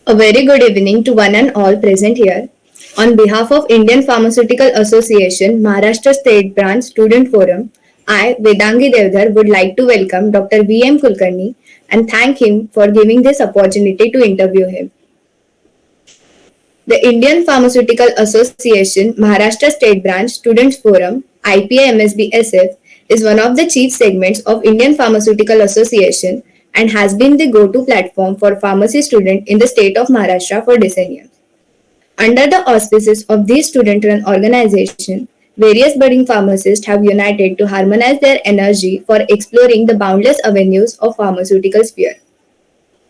A very good evening to one and all present here. On behalf of Indian Pharmaceutical Association, Maharashtra State Branch Student Forum, I, Vedangi Devdar, would like to welcome Dr. V.M. Kulkarni and thank him for giving this opportunity to interview him. The Indian Pharmaceutical Association, Maharashtra State Branch Students Forum, IPA-MSB-SF, is one of the chief segments of Indian Pharmaceutical Association and has been the go-to platform for pharmacy students in the state of Maharashtra for decennials. Under the auspices of this student-run organization, various budding pharmacists have united to harmonize their energy for exploring the boundless avenues of pharmaceutical sphere.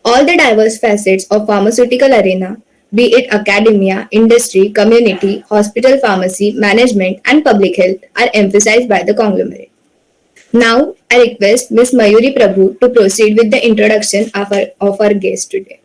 All the diverse facets of pharmaceutical arena, be it academia, industry, community, hospital pharmacy, management, and public health, are emphasized by the conglomerate. Now, I request Ms. Mayuri Prabhu to proceed with the introduction of our guest today.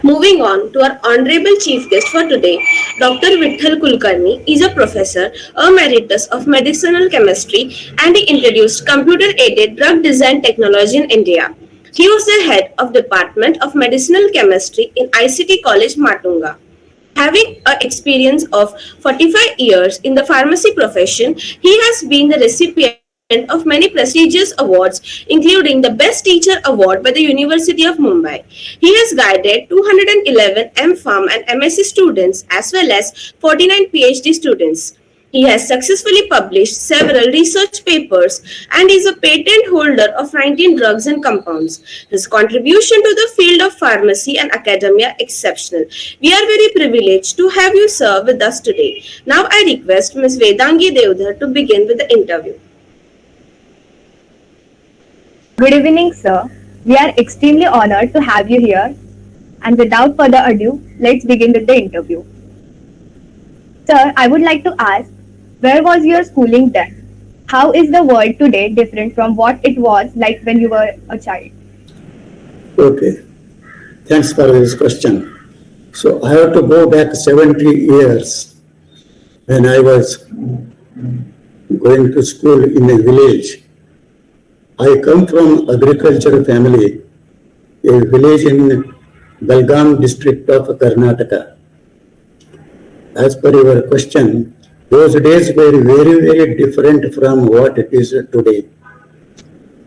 Moving on to our honorable chief guest for today, Dr. Vitthal Kulkarni is a professor emeritus of medicinal chemistry and he introduced computer-aided drug design technology in India. He was the head of Department of Medicinal Chemistry in ICT College Matunga. Having an experience of 45 years in the pharmacy profession, he has been the recipient of many prestigious awards, including the Best Teacher Award by the University of Mumbai. He has guided 211 M.Pharm and MSc students as well as 49 PhD students. He has successfully published several research papers and is a patent holder of 19 drugs and compounds. His contribution to the field of pharmacy and academia is exceptional. We are very privileged to have you, sir, with us today. Now I request Ms. Vedangi Devdar to begin with the interview. Good evening, sir. We are extremely honored to have you here. And without further ado, let's begin with the interview. Sir, I would like to ask, where was your schooling done? How is the world today different from what it was like when you were a child? Okay, thanks for this question. So I have to go back 70 years when I was going to school in a village. I come from agricultural family, a village in Belgaum district of Karnataka. As per your question, those days were very, very different from what it is today.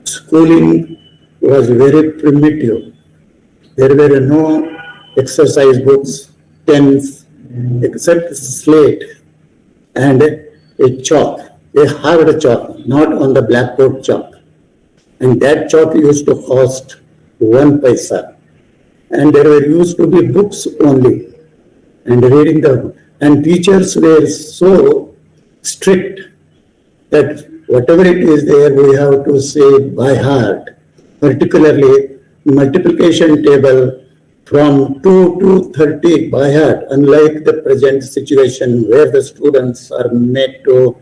Schooling was very primitive. There were no exercise books, pens, except slate and a chalk, a hard chalk, not on the blackboard chalk. And that chalk used to cost 1 paisa. And there were used to be books only. And reading and teachers were so strict that whatever it is there, we have to say by heart, particularly multiplication table from 2 to 30 by heart, unlike the present situation where the students are made to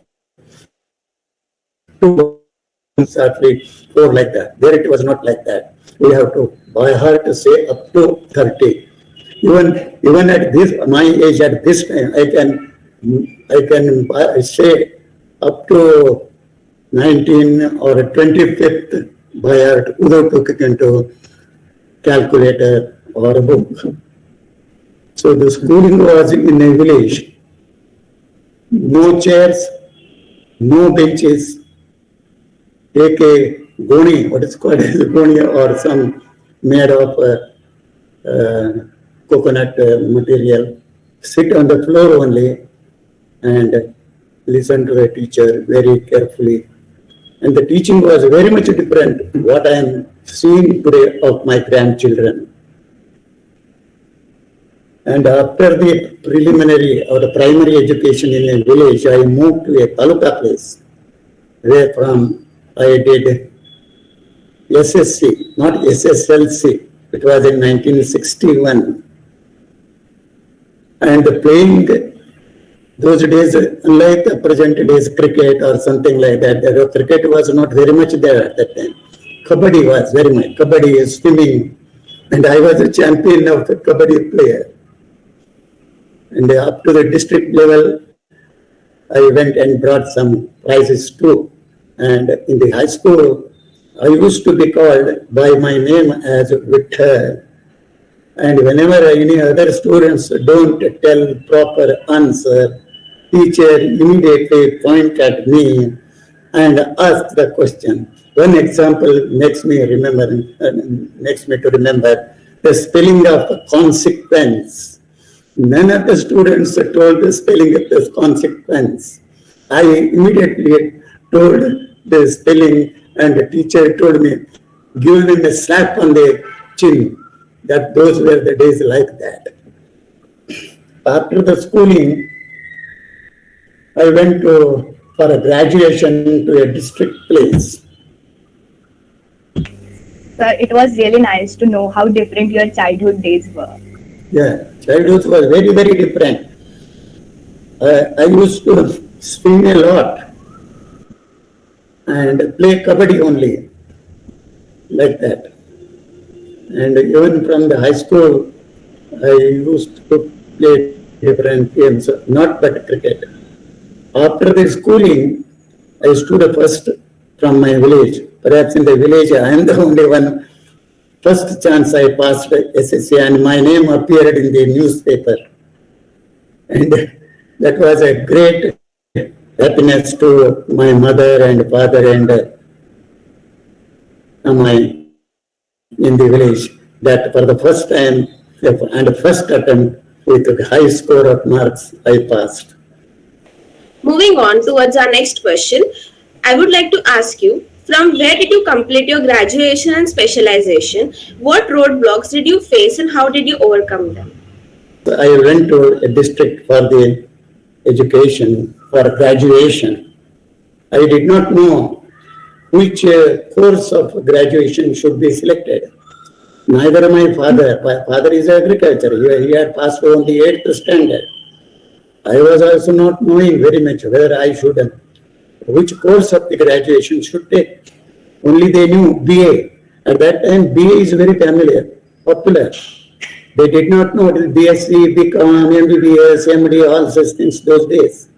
exactly 4 like that. There it was not like that. We have to by heart to say up to 30. Even at this my age, at this time, I can say up to 19 or 25th by heart without looking into calculator or a book. So the schooling was in a village. No chairs, no benches. Take a goni, what is called as a goni, or some made of coconut material, sit on the floor only and listen to the teacher very carefully. And the teaching was very much different what I am seeing today of my grandchildren. And after the preliminary or the primary education in a village, I moved to a taluka place where from I did SSC, not SSLC. It was in 1961. And playing those days, unlike the present days, cricket or something like that, cricket was not very much there at that time. Kabaddi was very much. Kabaddi is swimming. And I was a champion of the Kabaddi player. And up to the district level, I went and brought some prizes too. And in the high school, I used to be called by my name as Vitthal. And whenever any other students don't tell proper answer, teacher immediately point at me and ask the question. One example makes me to remember the spelling of consequence. None of the students told the spelling of the consequence. I immediately told the spelling, and the teacher told me, give them a slap on the chin. That those were the days like that. After the schooling, I went for a graduation to a district place. Sir, it was really nice to know how different your childhood days were. Yeah, childhood was very, very different. I used to swim a lot and play kabaddi only, like that. And even from the high school, I used to play different games, not but cricket. After the schooling, I stood first from my village. Perhaps in the village, I am the only one. First chance I passed SSC and my name appeared in the newspaper. And that was a great happiness to my mother and father and my in the village, that for the first time and first attempt with a high score of marks I passed. Moving on towards our next question, I would like to ask you, from where did you complete your graduation and specialization? What roadblocks did you face and how did you overcome them? I went to a district for the education, for graduation. I did not know which course of graduation should be selected. Neither my father is agriculture, he had passed only 8th standard. I was also not knowing very much whether I should, which course of the graduation should take. Only they knew BA. At that time, BA is very familiar, popular. They did not know BSc, BCom, MBBS, MD, all such things those days.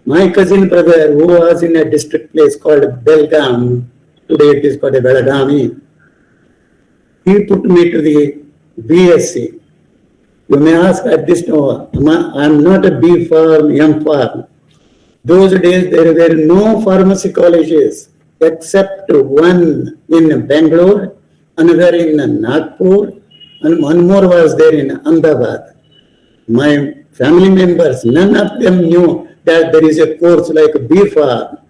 My cousin brother, who was in a district place called Belgaum, today it is called Belagami, he put me to the BSc. You may ask at this now, I am not a B Pharm, M Pharm. Those days there were no pharmacy colleges except one in Bangalore, another in Nagpur, and one more was there in Ahmedabad. My family members, none of them knew that there is a course like B Pharm.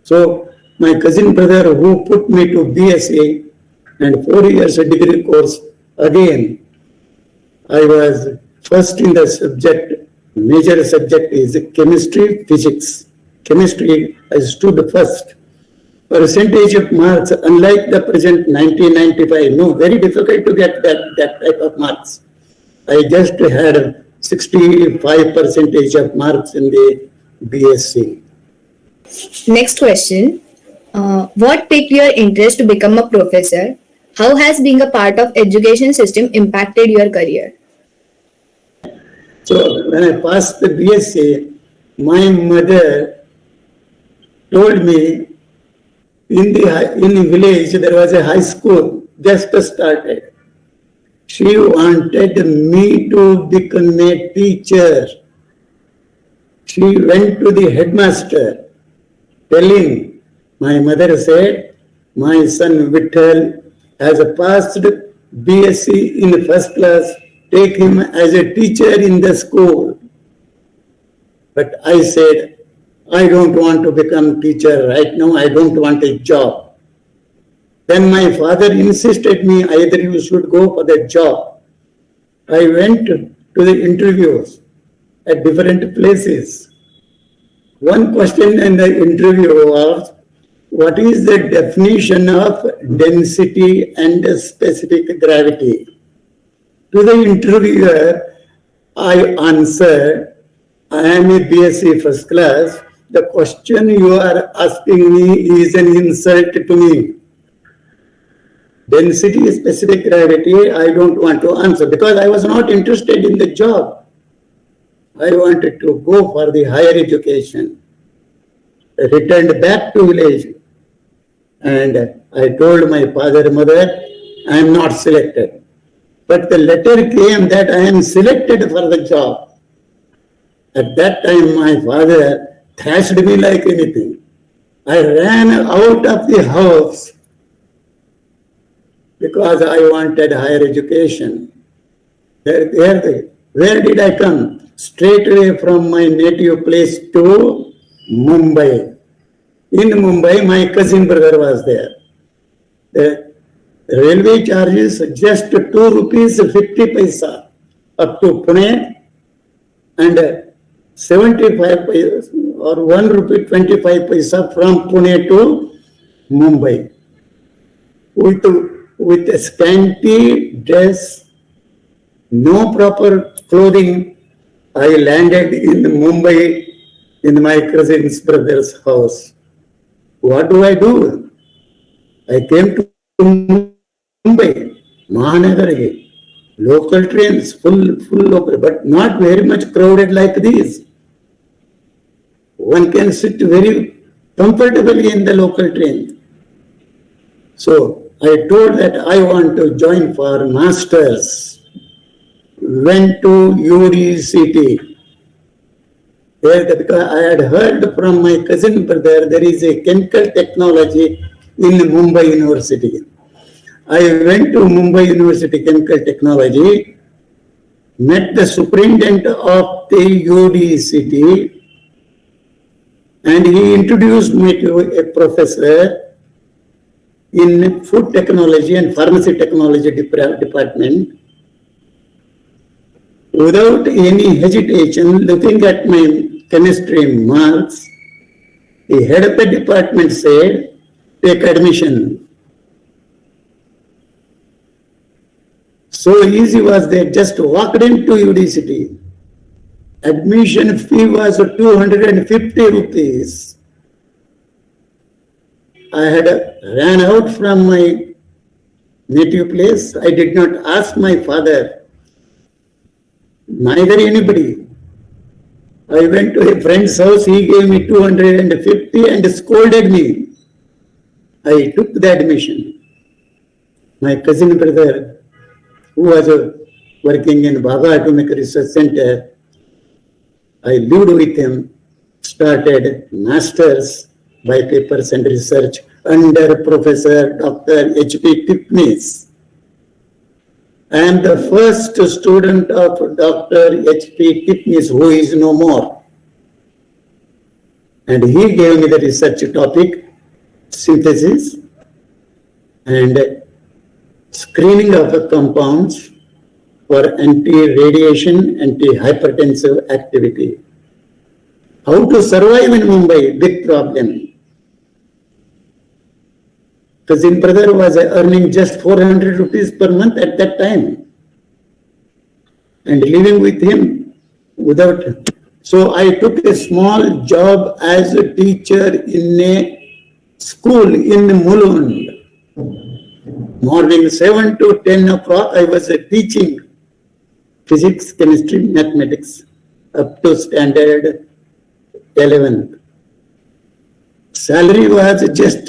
So my cousin brother who put me to BSc and 4 years a degree course, again I was first in the subject, major subject is chemistry, physics. Chemistry, I stood first. Percentage of marks, unlike the present 1995, no, very difficult to get that type of marks. I just had 65% of marks in the BSc. Next question. What piqued your interest to become a professor? How has being a part of education system impacted your career? So when I passed the BSc, my mother told me in the village there was a high school just started. She wanted me to become a teacher. She went to the headmaster telling, my mother said, my son Vittal has passed BSc in first class, take him as a teacher in the school. But I said, I don't want to become teacher right now, I don't want a job. Then my father insisted me, either you should go for the job. I went to the interviews at different places. One question in the interview was, what is the definition of density and specific gravity? To the interviewer, I answered, I am a BSc first class. The question you are asking me is an insult to me. Density, specific gravity, I don't want to answer because I was not interested in the job. I wanted to go for the higher education. I returned back to village and I told my father and mother, I am not selected. But the letter came that I am selected for the job. At that time, my father thrashed me like anything. I ran out of the house because I wanted higher education. Where did I come? Straight away from my native place to Mumbai. In Mumbai, my cousin brother was there. The railway charges just 2 rupees 50 paisa up to Pune, and 75 paisa or 1 rupee 25 paisa from Pune to Mumbai. With a scanty dress, no proper clothing, I landed in Mumbai in my cousin's brother's house. What do? I came to Mumbai, Mahanagar, local trains, full local, but not very much crowded like these. One can sit very comfortably in the local train. So I told that I want to join for masters. Went to UDCT. Because I had heard from my cousin brother there is a chemical technology in Mumbai University. I went to Mumbai University Chemical Technology, met the superintendent of the UDCT, and he introduced me to a professor in food technology and pharmacy technology department. Without any hesitation, looking at my chemistry marks, the head of the department said, take admission. So easy was that, just walked into UDCT. Admission fee was 250 rupees. I had ran out from my native place. I did not ask my father, neither anybody. I went to a friend's house, he gave me 250 and scolded me. I took the admission. My cousin brother, who was working in Baba Atomic Research Center, I lived with him, started masters by papers and research under Professor Dr. H.P. Tipnis. I am the first student of Dr. H.P. Tipnis, who is no more. And he gave me the research topic, synthesis and screening of compounds for anti-radiation, anti-hypertensive activity. How to survive in Mumbai, big problem. Cousin brother was earning just 400 rupees per month at that time. And living with him without. So I took a small job as a teacher in a school in Mulund. Morning 7 to 10 o'clock, I was teaching physics, chemistry, mathematics up to standard 11th. Salary was just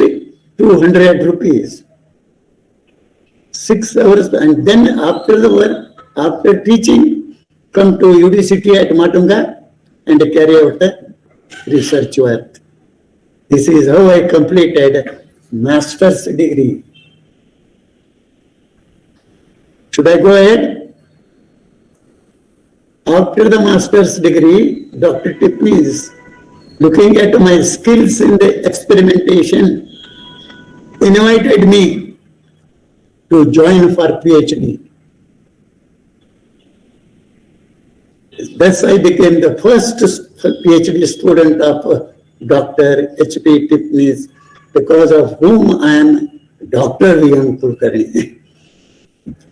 200 rupees. 6 hours, and then after the work, after teaching, come to UDCT at Matunga and carry out the research work. This is how I completed master's degree. Should I go ahead? After the master's degree, Dr. Tipnis, looking at my skills in the experimentation, invited me to join for PhD. Thus, I became the first PhD student of Dr. H.P. Tipnis, because of whom I am Dr. V.M. Kulkarni.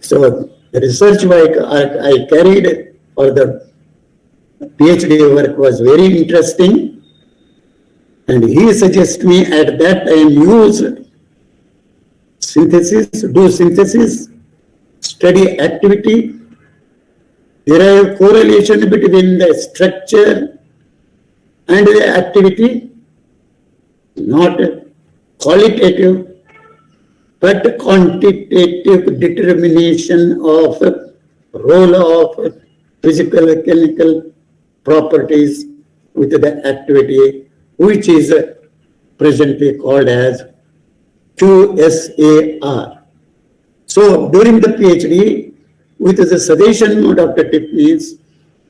So, the research work I carried for the PhD work was very interesting, and he suggested me at that time use synthesis, do synthesis, study activity. There is a correlation between the structure and the activity, not qualitative. but quantitative determination of role of physical chemical properties with the activity, which is presently called as QSAR. So during the PhD, with the suggestion of Dr. Tiffany's,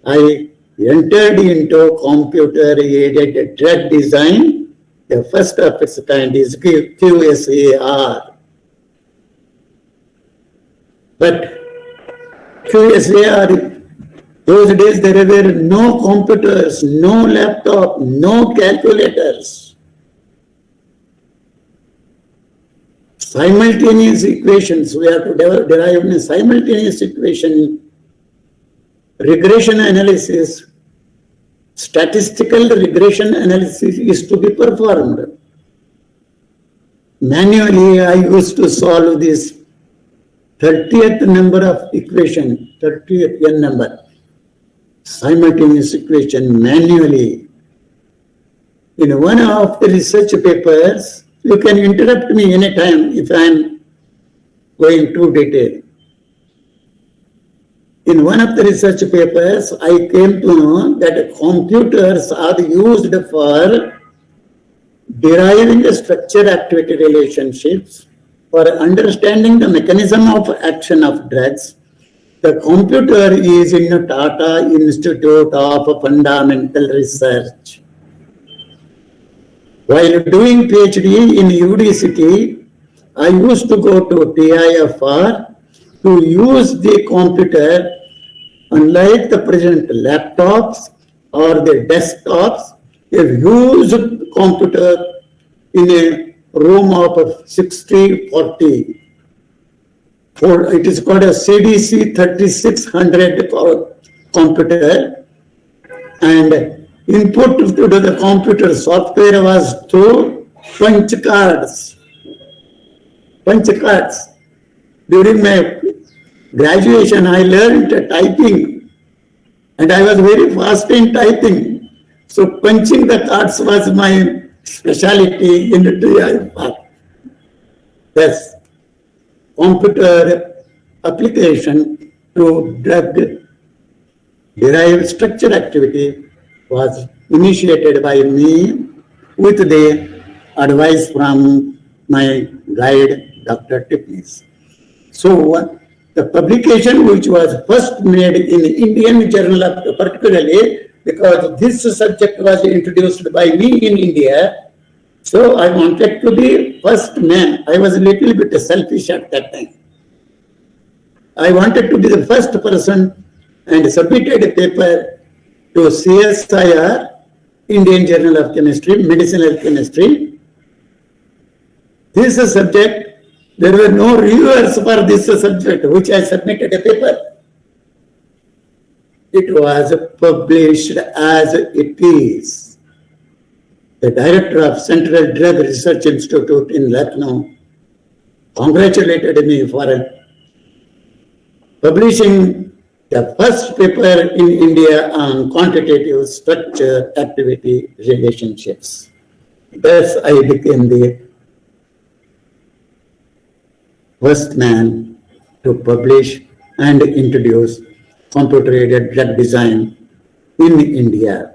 I entered into computer-aided drug design. The first of its kind is QSAR. But QSAR, those days there were no computers, no laptop, no calculators. Simultaneous equations, we have to derive a simultaneous equation, regression analysis, statistical regression analysis is to be performed. Manually, I used to solve this 30th number of equation, 30th n number, simultaneous equation manually. In one of the research papers, you can interrupt me anytime if I am going too detailed. In one of the research papers, I came to know that computers are used for deriving the structure-activity relationships, for understanding the mechanism of action of drugs. The computer is in the Tata Institute of Fundamental Research. While doing PhD in UDCT, I used to go to TIFR to use the computer, unlike the present laptops or the desktops, a huge computer in a room of 60-40. It is called a CDC 3600 computer, and input to the computer software was through punch cards. Punch cards. During my graduation, I learned typing, and I was very fast in typing. So punching the cards was my specialty in the TIFR. Yes, computer application to drug derived structure activity was initiated by me with the advice from my guide, Dr. Tiffany's. So the publication which was first made in Indian Journal of, particularly because this subject was introduced by me in India, so I wanted to be first man. I was a little bit selfish at that time. I wanted to be the first person and submitted a paper to CSIR, Indian Journal of Chemistry, Medicinal Chemistry. This subject, there were no reviewers for this subject, which I submitted a paper. It was published as it is. The director of Central Drug Research Institute in Lucknow congratulated me for publishing the first paper in India on quantitative structure activity relationships. Thus, I became the first man to publish and introduce computer-aided drug design in India.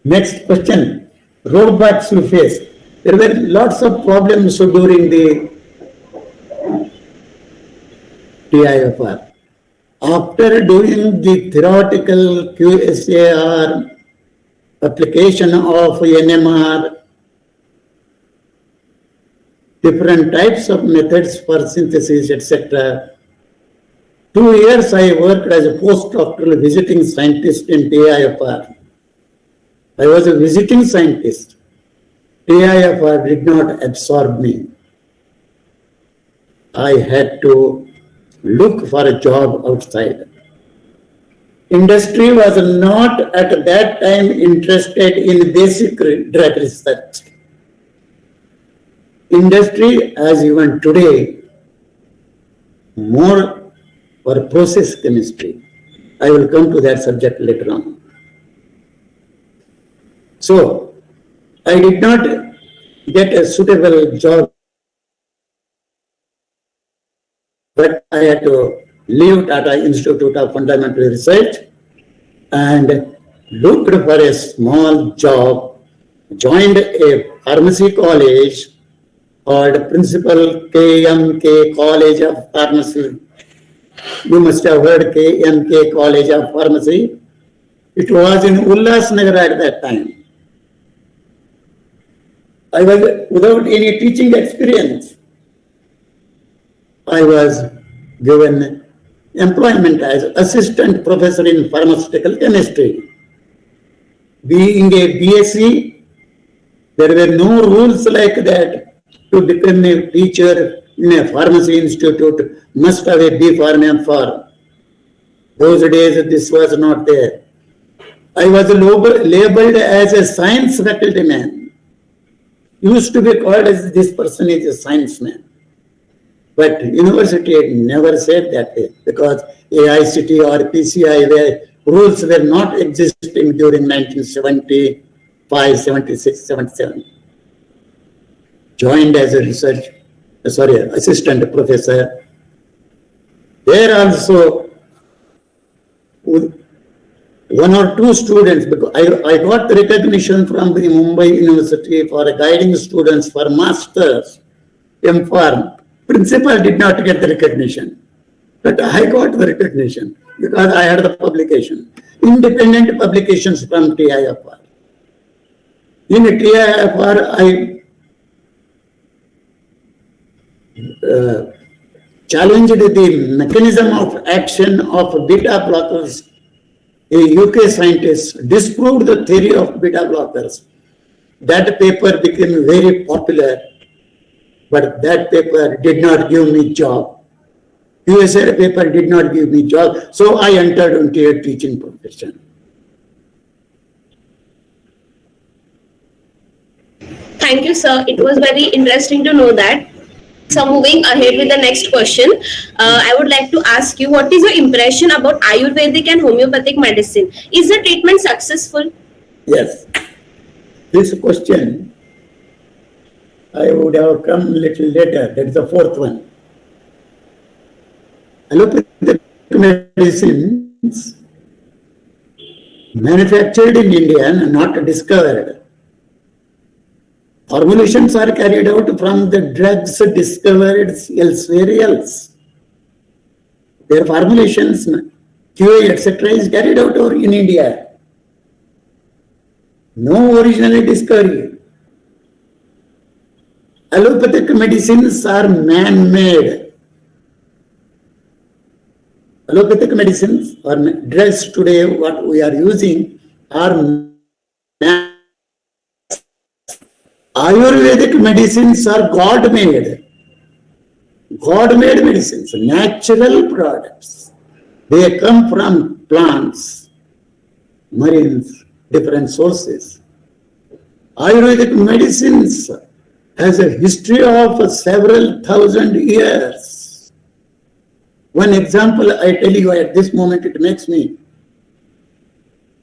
Next question, roadblocks you faced. There were lots of problems during the TIFR. After doing the theoretical QSAR application of NMR, different types of methods for synthesis, etc. 2 years I worked as a postdoctoral visiting scientist in TIFR. I was a visiting scientist. TIFR did not absorb me. I had to look for a job outside. Industry was not at that time interested in basic drug research. Industry, as even today, more for process chemistry. I will come to that subject later on. So, I did not get a suitable job but I had to leave Tata Institute of Fundamental Research and looked for a small job, joined a pharmacy college called Principal KMK College of Pharmacy. You must have heard KMK College of Pharmacy. It was in Ullasnagar at that time. I was without any teaching experience. I was given employment as assistant professor in pharmaceutical chemistry. Being a BSc, there were no rules like that. To become a teacher in a pharmacy institute must have a B Pharm, M Pharm. Those days this was not there. I was labeled as a science faculty man. Used to be called as this person is a science man. But university had never said that way because AICT or PCI rules were not existing during 1975, 76, 77. Joined as a assistant professor. There also, one or two students, because I got recognition from the Mumbai University for guiding students for masters, M Pharm. Principal did not get the recognition, but I got the recognition because I had the publication, independent publications from TIFR. In TIFR, I challenged the mechanism of action of beta blockers. A UK scientist disproved the theory of beta blockers. That paper became very popular, but that paper did not give me job. USA paper did not give me job, so I entered into a teaching profession. Thank you, sir. It was very interesting to know that. So moving ahead with the next question, I would like to ask you, what is your impression about Ayurvedic and homeopathic medicine? Is the treatment successful? Yes. This question, I would have come a little later. That is the fourth one. Allopathic medicines manufactured in India and not discovered. Formulations are carried out from the drugs discovered elsewhere else. Their formulations, QA, etc. is carried out in India. No original discovery. Allopathic medicines are man-made. Allopathic medicines or drugs today, what we are using, are man-made. Ayurvedic medicines are God-made. God-made medicines, natural products. They come from plants, marines, different sources. Ayurvedic medicines has a history of several thousand years. One example I tell you at this moment, it makes me.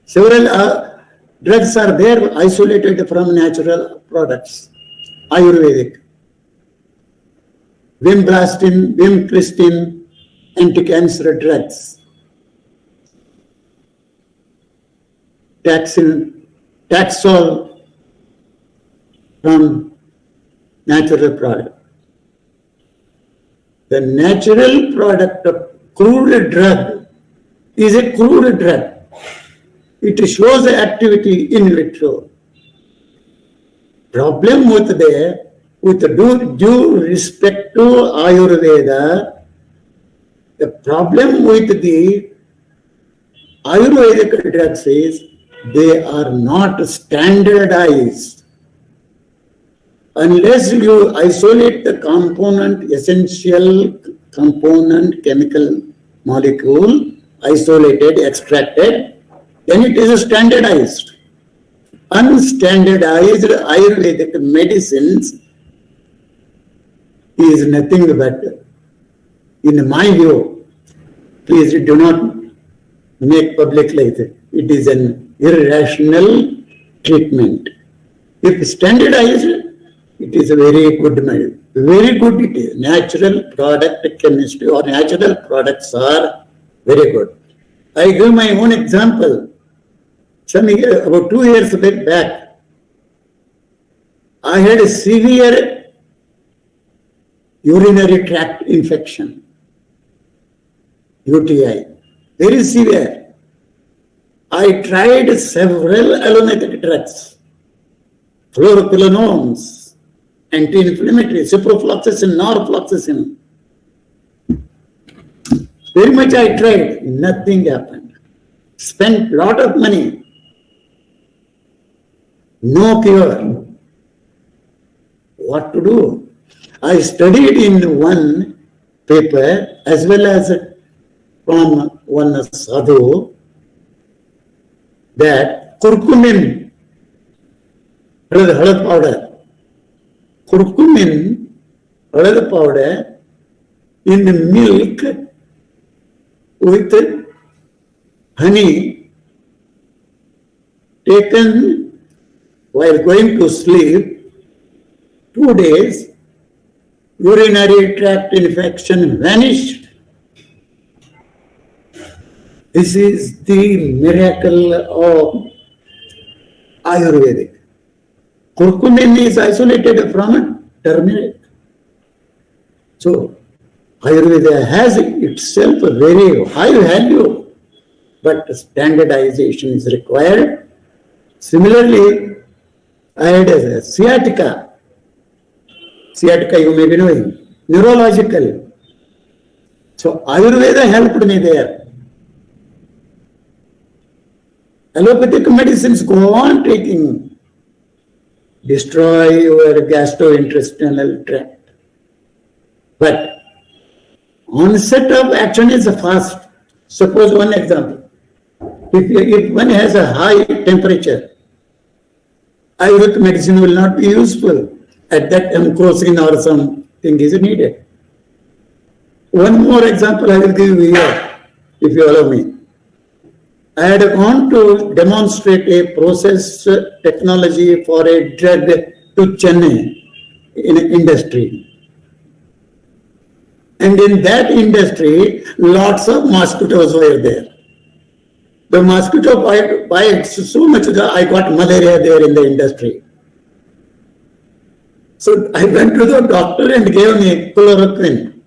Several drugs are there isolated from natural products, Ayurvedic. Vimbrastin, Vimcristin, anti-cancer drugs. Taxol from natural product. The natural product of crude drug is a crude drug. It shows the activity in vitro. Problem with due respect to Ayurveda, the problem with the Ayurvedic drugs is they are not standardized. Unless you isolate the component, essential component, chemical molecule, isolated, extracted, then it is standardized. Unstandardized Ayurvedic medicines is nothing but, in my view, please do not make public like that. It is an irrational treatment. If standardized, it is a very good Very good it is. Natural product chemistry or natural products are very good. I give my own example. About 2 years back, I had a severe urinary tract infection, UTI, very severe. I tried several allopathic drugs, fluoroquinolones, anti-inflammatory, ciprofloxacin, norfloxacin. Very much I tried, nothing happened. Spent lot of money, no cure. What to do? I studied in one paper as well as from one sadhu that curcumin, halad powder, curcumin, halad powder in the milk with honey taken while going to sleep, 2 days, urinary tract infection vanished. This is the miracle of Ayurvedic. Curcumin is isolated from turmeric. So, Ayurveda has itself a very high value, but standardization is required. Similarly, I had a sciatica. Sciatica you may be knowing, neurological. So Ayurveda helped me there. Allopathic medicines go on taking, destroy your gastrointestinal tract. But onset of action is fast. Suppose one example. If one has a high temperature, Ayurvedic medicine will not be useful. At that time, crocin or something is needed. One more example I will give you here, if you allow me. I had gone to demonstrate a process technology for a drug to Chennai in industry. And in that industry, lots of mosquitoes were there. The mosquito bites so much that I got malaria there in the industry. So I went to the doctor and gave me chloroquine.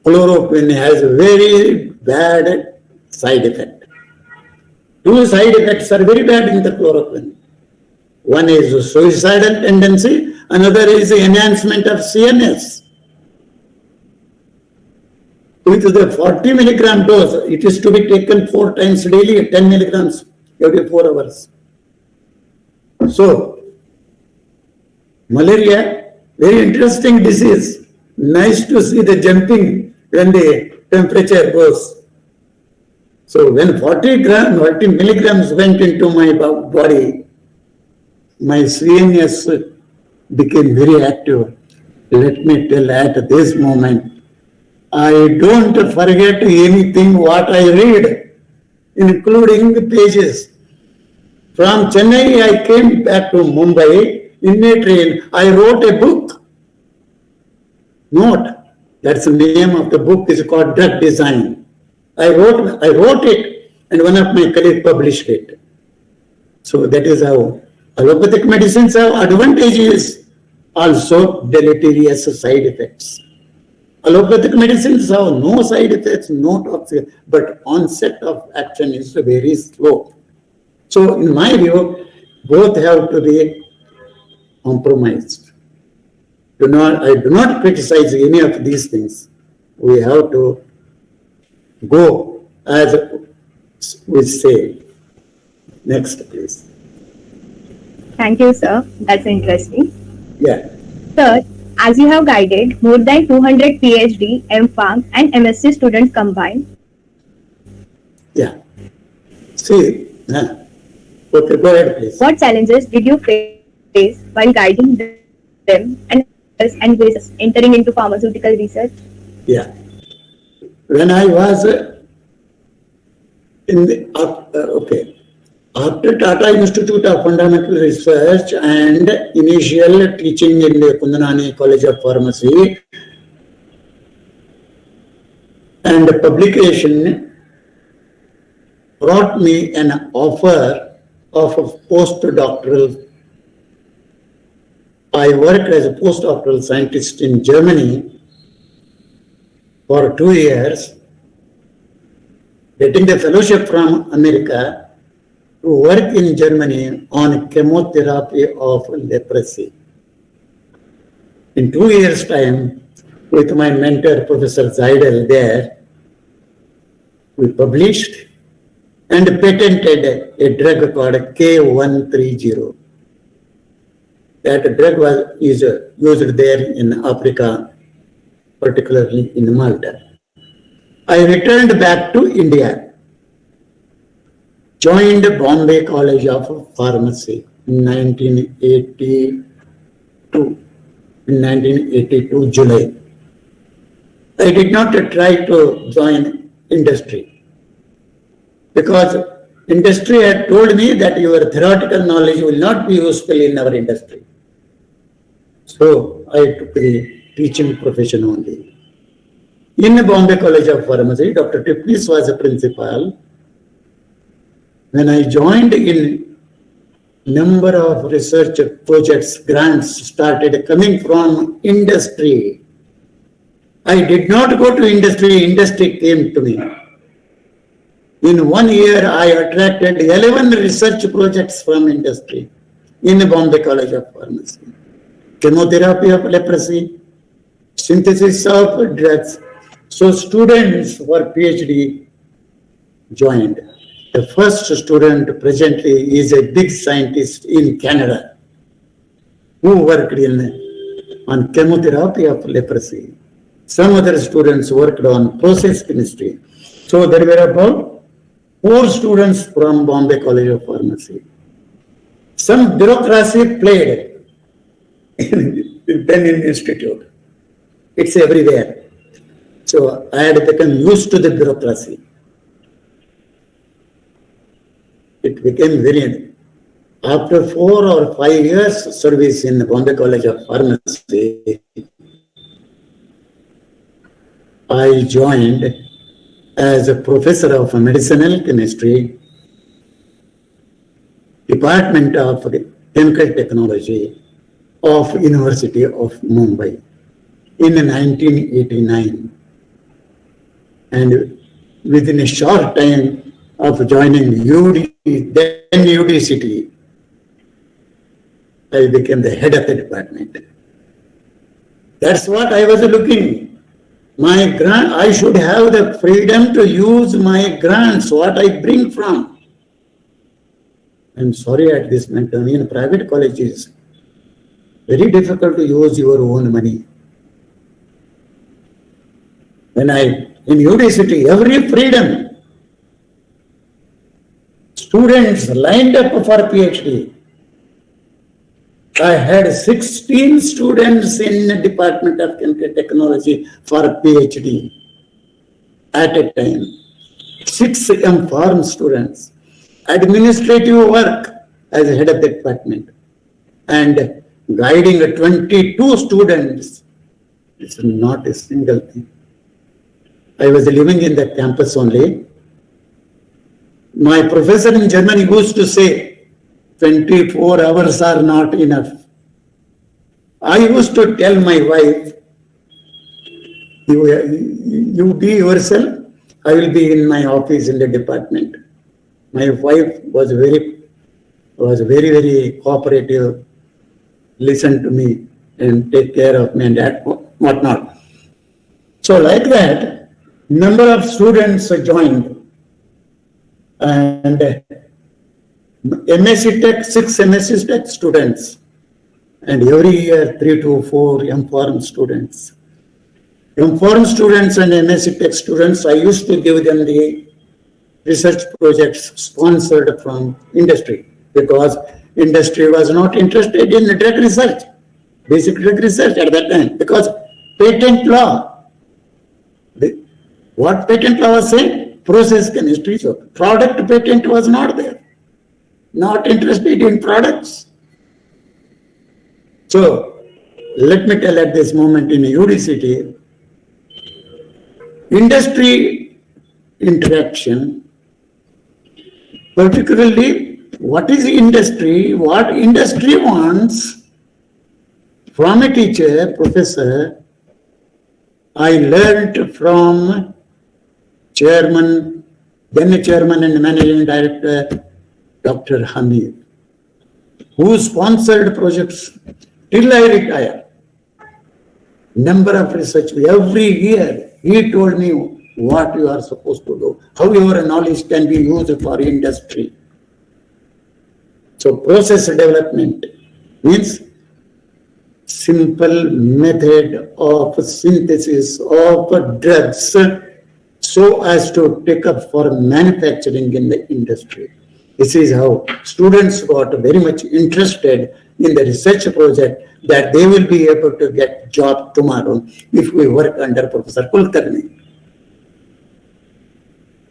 Chloroquine has a very bad side effect. 2 side effects are very bad in the chloroquine. One is suicidal tendency, another is enhancement of CNS. With the 40 milligram dose, it is to be taken 4 times daily, 10 milligrams every 4 hours. So, malaria, very interesting disease. Nice to see the jumping when the temperature goes. So when 40 milligrams went into my body, my CNS became very active. Let me tell at this moment, I don't forget anything what I read, including the pages. From Chennai, I came back to Mumbai. In a train, I wrote a book. Note, that's the name of the book, is called Drug Design. I wrote it, and one of my colleagues published it. So that is how allopathic medicines have advantages, also deleterious side effects. Allopathic medicines have no side effects, no toxic, but onset of action is very slow. So in my view, both have to be compromised. I do not criticize any of these things. We have to go as we say. Next, please. Thank you, sir. That's interesting. Yeah. Sir, as you have guided more than 200 PhD, MPharm and MSc students combined. Yeah. See, okay, go ahead, please. What challenges did you face while guiding them and entering into pharmaceutical research? Yeah. When I was in the, After Tata Institute of Fundamental Research and initial teaching in the Kulkarni College of Pharmacy and publication brought me an offer of a postdoctoral. I worked as a postdoctoral scientist in Germany for 2 years, getting the fellowship from America to work in Germany on chemotherapy of leprosy. In 2 years' time, with my mentor, Professor Zaidel there, we published and patented a drug called K130. That drug was used there in Africa, particularly in Malta. I returned back to India, joined Bombay College of Pharmacy in 1982 July. I did not try to join industry because industry had told me that your theoretical knowledge will not be useful in our industry. So I took the teaching profession only. In Bombay College of Pharmacy, Dr. Tipnis was a principal. When I joined in, number of research projects, grants started coming from industry. I did not go to industry, industry came to me. In 1 year, I attracted 11 research projects from industry in Bombay College of Pharmacy. Chemotherapy of leprosy, synthesis of drugs. So students for PhD joined. The first student presently is a big scientist in Canada who worked on chemotherapy of leprosy. Some other students worked on process chemistry. So there were about 4 students from Bombay College of Pharmacy. Some bureaucracy played in Benin Institute. It's everywhere. So I had become used to the bureaucracy. It became very. After 4 or 5 years service in Bombay College of Pharmacy, I joined as a professor of medicinal chemistry, Department of Chemical Technology of University of Mumbai in 1989. And within a short time of joining then UDCT, I became the head of the department. That's what I was looking. My grant, I should have the freedom to use my grants, what I bring from. I'm sorry at this moment, in private colleges, very difficult to use your own money. When in UDCT, every freedom, students lined up for PhD. I had 16 students in the Department of Chemical Technology for PhD at a time. 6 M.Pharm students. Administrative work as head of the department. And guiding 22 students. It's not a single thing. I was living in the campus only. My professor in Germany used to say, 24 hours are not enough. I used to tell my wife, you be yourself, I will be in my office in the department. My wife was very, very cooperative, listened to me and take care of me and that, whatnot. So like that, number of students joined. And MSc Tech, 6 MSc Tech students, and every year 3 to 4 M.Pharm students. M.Pharm students and MSc Tech students, I used to give them the research projects sponsored from industry because industry was not interested in drug research, basic drug research at that time because patent law. What patent law was saying? Process chemistry. So product patent was not there. not interested in products. So, let me tell at this moment in UDCT, industry interaction, particularly what is industry, what industry wants from a teacher, professor, I learned from chairman, then chairman and managing director, Dr. Hamid, who sponsored projects till I retire. Number of research, every year he told me what you are supposed to do, how your knowledge can be used for industry. So process development means simple method of synthesis of drugs so as to take up for manufacturing in the industry. This is how students got very much interested in the research project that they will be able to get job tomorrow if we work under Professor Kulkarni.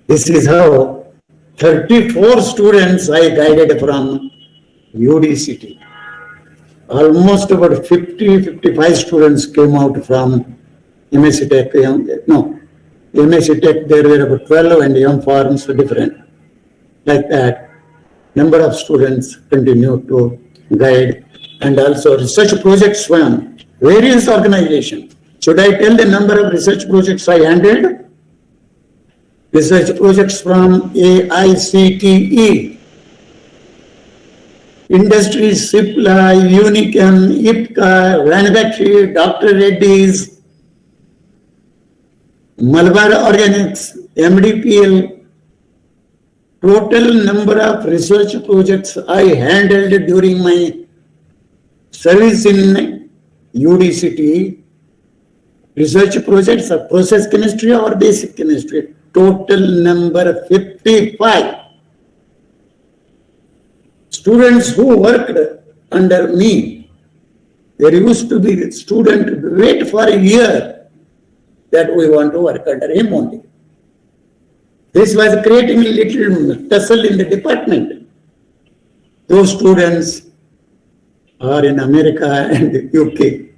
This is how 34 students I guided from UDCT. Almost about 55 students came out from MSc Tech. MSc Tech, there were about 12 and young farms different. Like that, number of students continue to guide, and also research projects from various organizations. Should I tell the number of research projects I handled? Research projects from AICTE, Industry, Cipla, Unichem, IPCA, Ranbaxy, Dr. Reddy's, Malabar Organics, MDPL. Total number of research projects I handled during my service in UDCT, research projects of process chemistry or basic chemistry, total number 55. Students who worked under me, there used to be a student wait for a year that we want to work under him only. This was creating a little tussle in the department. Those students are in America and UK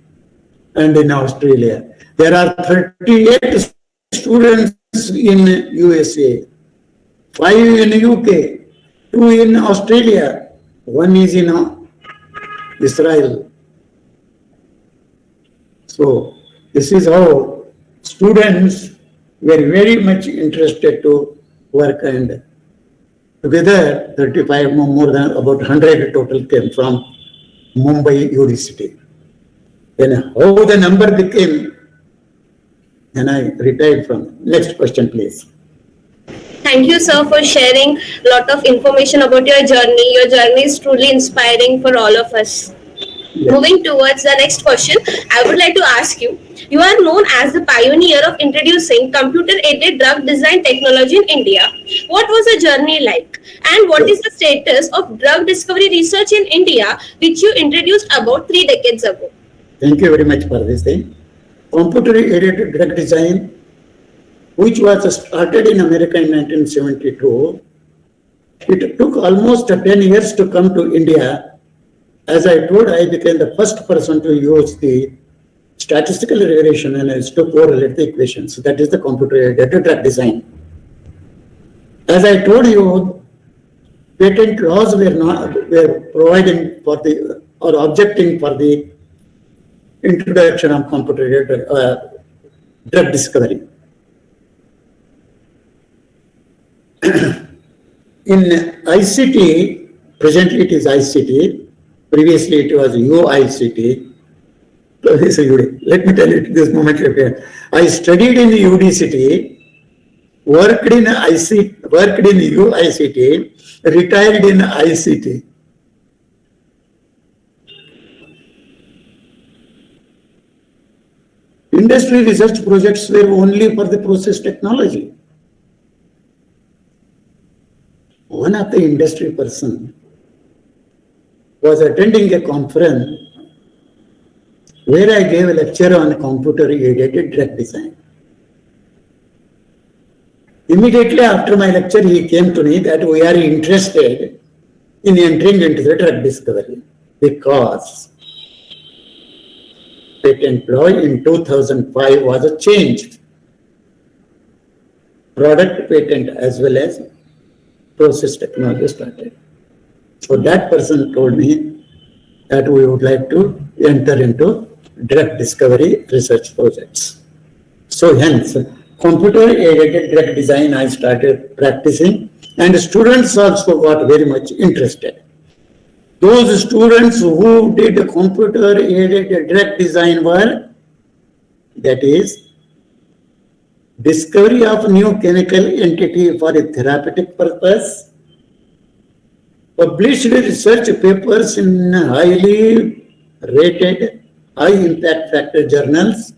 and in Australia. There are 38 students in USA, 5 in UK, 2 in Australia, 1 is in Israel. So this is how students were very much interested to work, and together 35 more than about 100 total came from Mumbai UDCT. Then how the number became, and I retired from. Next question, please. Thank you, sir, for sharing a lot of information about your journey. Your journey is truly inspiring for all of us. Yeah. Moving towards the next question, I would like to ask you, you are known as the pioneer of introducing computer-aided drug design technology in India. What was the journey like? And what is the status of drug discovery research in India, which you introduced about 3 decades ago? Thank you very much for this thing. Computer-aided drug design, which was started in America in 1972, it took almost 10 years to come to India. As I told, I became the first person to use the statistical regression analysis to correlate the equations. So that is the computer-aided drug design. As I told you, patent laws were providing for the or objecting for the introduction of computer-aided drug discovery. In ICT, presently it is ICT. Previously, it was UICT. Let me tell you this moment. I studied in UDCT, worked in UICT, retired in ICT. Industry research projects were only for the process technology. One of the industry person was attending a conference where I gave a lecture on computer-aided drug design. Immediately after my lecture, he came to me that we are interested in entering into the drug discovery because patent law in 2005 was a change. Product patent as well as process technology started. So that person told me that we would like to enter into drug discovery research projects. So hence, computer-aided drug design I started practicing, and students also got very much interested. Those students who did computer-aided drug design were, that is, discovery of new chemical entity for a therapeutic purpose, published research papers in highly rated, high impact factor journals,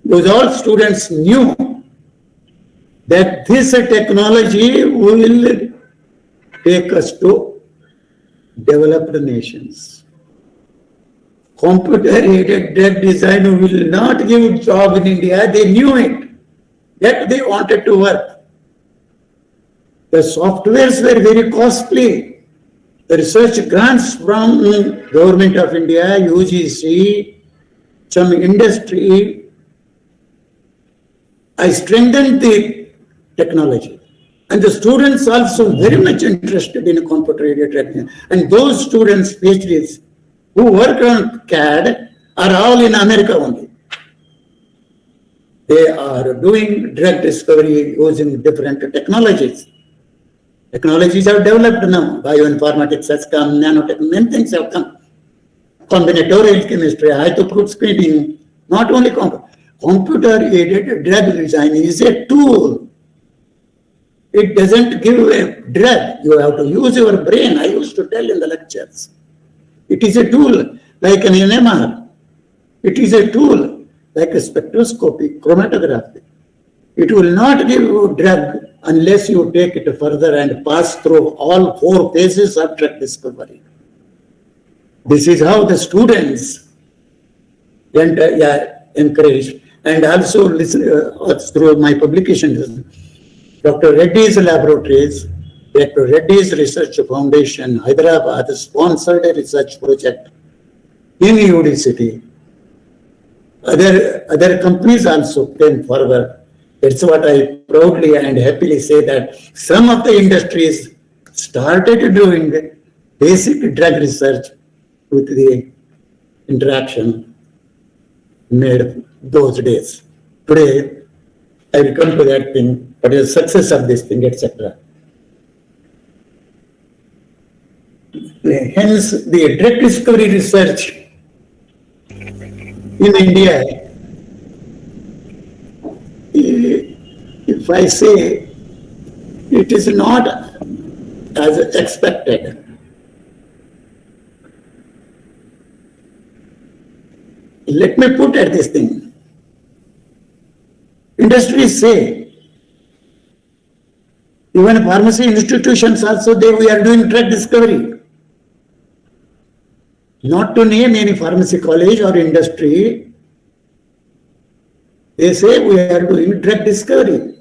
because all students knew that this technology will take us to developed nations. Computer-aided drug design will not give job in India. They knew it, yet they wanted to work. The softwares were very costly. The research grants from Government of India, UGC, some industry, I strengthened the technology. And the students also very much interested in computer-aided drug. And those students, PhDs, who work on CAD are all in America only. They are doing drug discovery using different technologies. Technologies have developed now. Bioinformatics has come, nanotech, many things have come. Combinatorial chemistry, high-throughput screening, not only computer-aided drug design is a tool. It doesn't give a drug. You have to use your brain. I used to tell in the lectures. It is a tool like an NMR. It is a tool like a spectroscopy, chromatography. It will not give you drug unless you take it further and pass through all 4 phases of drug discovery. This is how the students encouraged, and also through my publications. Dr. Reddy's laboratories, Dr. Reddy's Research Foundation, Hyderabad, sponsored a research project in UD city. Other companies also came forward. That's what I proudly and happily say, that some of the industries started doing basic drug research with the interaction made those days. Today, I will come to that thing, what is the success of this thing, etc. Hence, the drug discovery research in India, if I say, it is not as expected. Let me put at this thing. Industries say, even pharmacy institutions also, we are doing drug discovery. Not to name any pharmacy college or industry, they say we are doing drug discovery.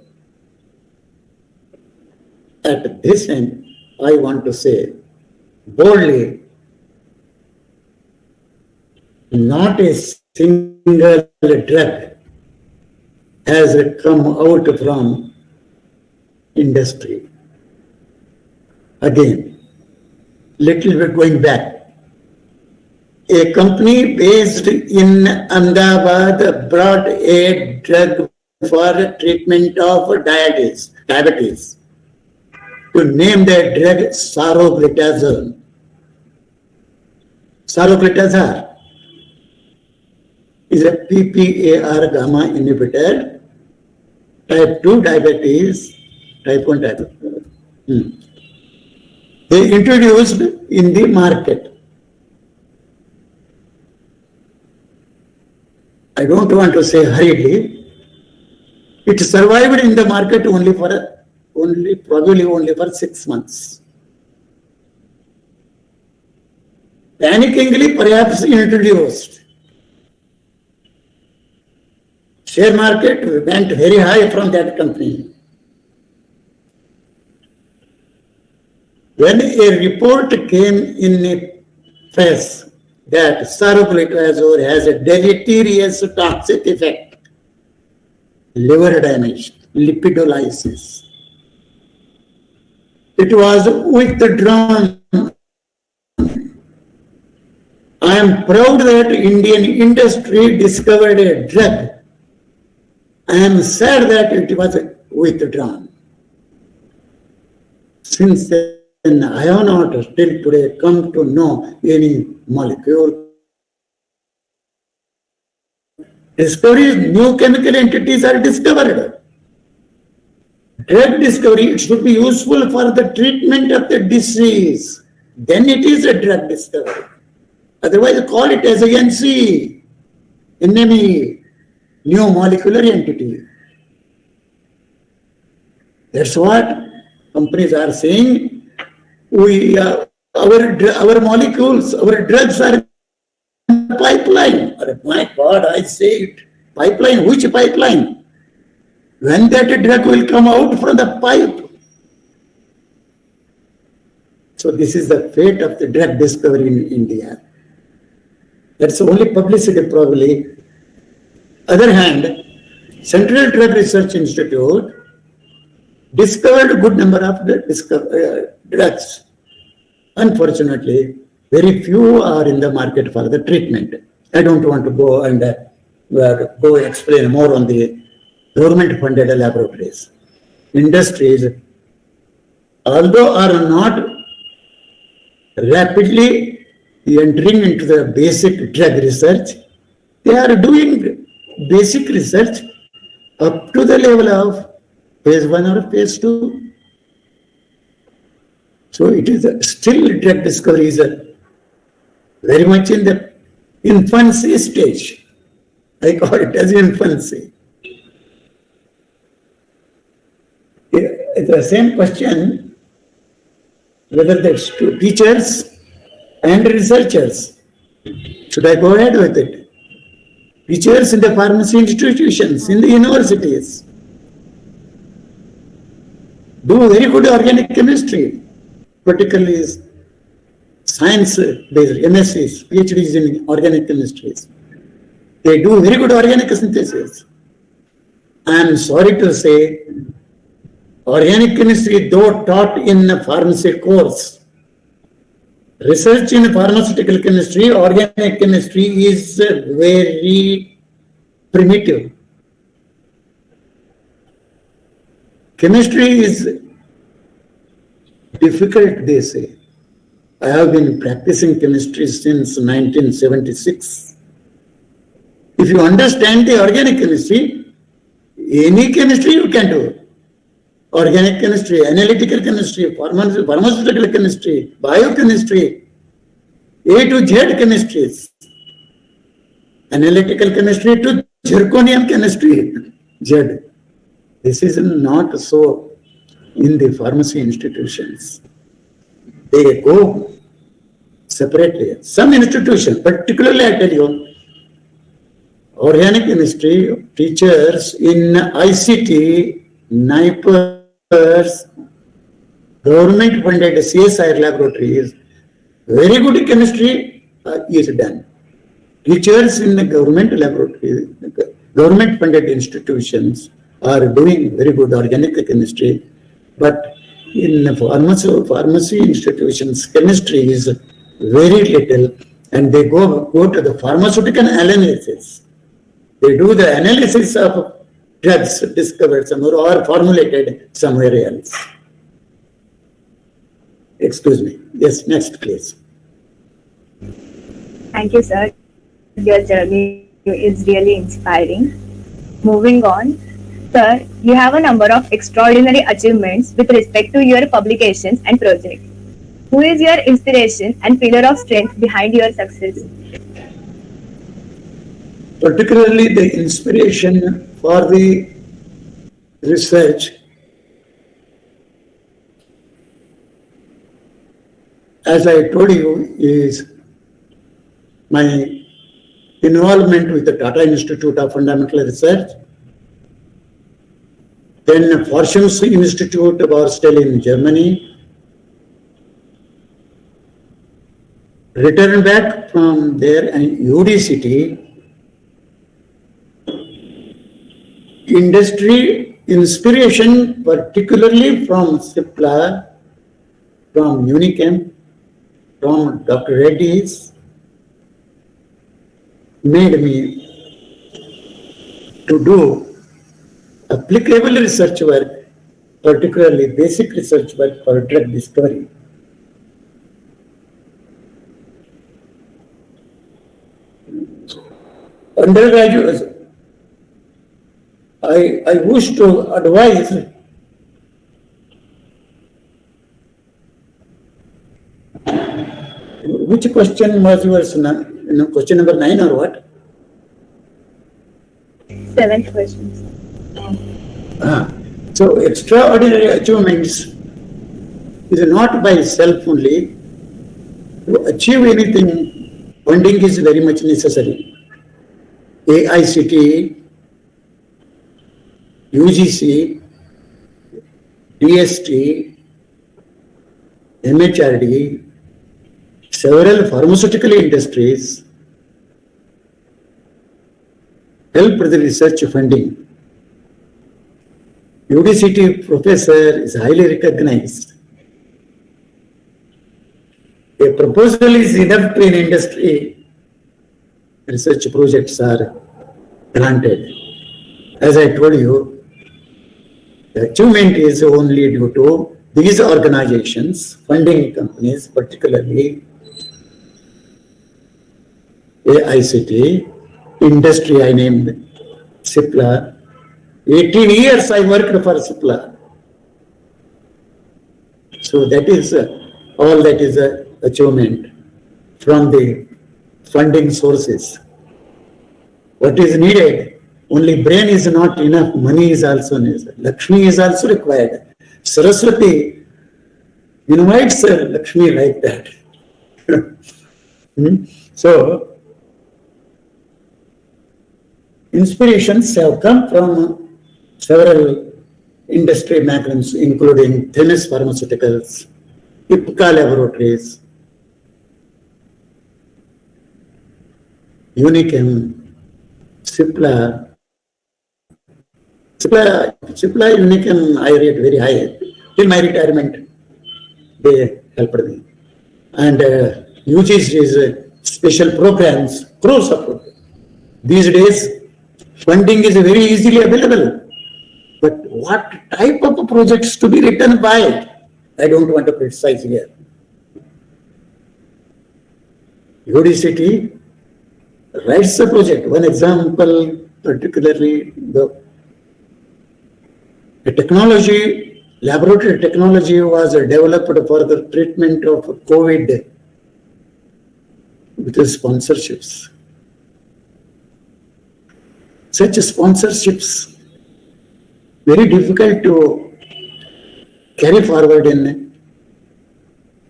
At this end, I want to say boldly, not a single drug has come out from industry. Again, little bit going back. A company based in Ahmedabad brought a drug for treatment of diabetes. To name the drug saroglitazone. Saroglitazar is a PPAR gamma inhibitor, type 2 diabetes, type 1 diabetes. They introduced in the market. I don't want to say hurriedly. It survived in the market probably only for 6 months. Panickingly, perhaps introduced. Share market went very high from that company. When a report came in a press that saroglitazole has a deleterious toxic effect, liver damage, lipidolysis, it was withdrawn. I am proud that Indian industry discovered a drug. I am sad that it was withdrawn. Since then, I have not till today come to know any molecule. Discoveries, new chemical entities are discovered. Drug discovery, it should be useful for the treatment of the disease. Then it is a drug discovery. Otherwise, call it as a NCE, NME, new molecular entity. That's what companies are saying. Our molecules, our drugs are in the pipeline. My God, I say it. Pipeline, which pipeline? When that drug will come out from the pipe. So this is the fate of the drug discovery in India. That's only publicity probably. Other hand, Central Drug Research Institute discovered a good number of drugs. Unfortunately, very few are in the market for the treatment. I don't want to go and go explain more on the government-funded laboratories. Industries, although are not rapidly entering into the basic drug research, they are doing basic research up to the level of phase 1 or phase 2. So it is still drug discovery is very much in the infancy stage. I call it as infancy. It's the same question whether that's to teachers and researchers. Should I go ahead with it? Teachers in the pharmacy institutions, in the universities, do very good organic chemistry, particularly science-based MSCs, PhDs in organic chemistries. They do very good organic synthesis. I am sorry to say, organic chemistry, though taught in a pharmacy course, research in pharmaceutical chemistry, organic chemistry is very primitive. Chemistry is difficult, they say. I have been practicing chemistry since 1976. If you understand the organic chemistry, any chemistry you can do. Organic chemistry, analytical chemistry, pharmaceutical chemistry, biochemistry, A to Z chemistries, analytical chemistry to zirconium chemistry, Z. This is not so in the pharmacy institutions. They go separately. Some institutions, particularly I tell you, organic chemistry teachers in ICT, NIPERS, government-funded CSIR laboratories, very good chemistry is done. Teachers in the government laboratories, government-funded institutions are doing very good organic chemistry, but in pharmacy institutions, chemistry is very little, and they go to the pharmaceutical analysis. They do the analysis of drugs discovered somewhere or formulated somewhere else. Excuse me. Yes, next please. Thank you, sir. Your journey is really inspiring. Moving on, sir, you have a number of extraordinary achievements with respect to your publications and projects. Who is your inspiration and pillar of strength behind your success? Particularly the inspiration for the research as I told you is my involvement with the Tata Institute of Fundamental Research, then Forschungs Institute of Borstel in Germany, Return back from there and UDCT, industry inspiration, particularly from CIPLA, from Unichem, from Dr. Reddy's, made me to do applicable research work, particularly basic research work for drug discovery. Undergraduates, I wish to advise which question was yours, question number 9 or what? 7th questions. So extraordinary achievements is not by self only. To achieve anything, funding is very much necessary. AICTE, UGC, DST, MHRD, several pharmaceutical industries help the research funding. UDCT professor is highly recognized. A proposal is enough to an industry. Research projects are granted. As I told you, the achievement is only due to these organizations, funding companies, particularly AICT, industry I named CIPLA. 18 years I worked for CIPLA. So that is all that is a achievement from the funding sources. What is needed? Only brain is not enough, money is also necessary. Lakshmi is also required. Saraswati invites Lakshmi like that. So, inspirations have come from several industry magnums, including Themis Pharmaceuticals, IPCA Laboratories, Unichem, CIPLA, Unichem, I rate very high. Till my retirement, they helped me. And UGC is special programs, crores of programs. These days, funding is very easily available. But what type of projects to be written by? I don't want to criticize here. UDCT writes the project. One example, particularly the technology, laboratory technology was developed for the treatment of COVID with the sponsorships. Such sponsorships very difficult to carry forward in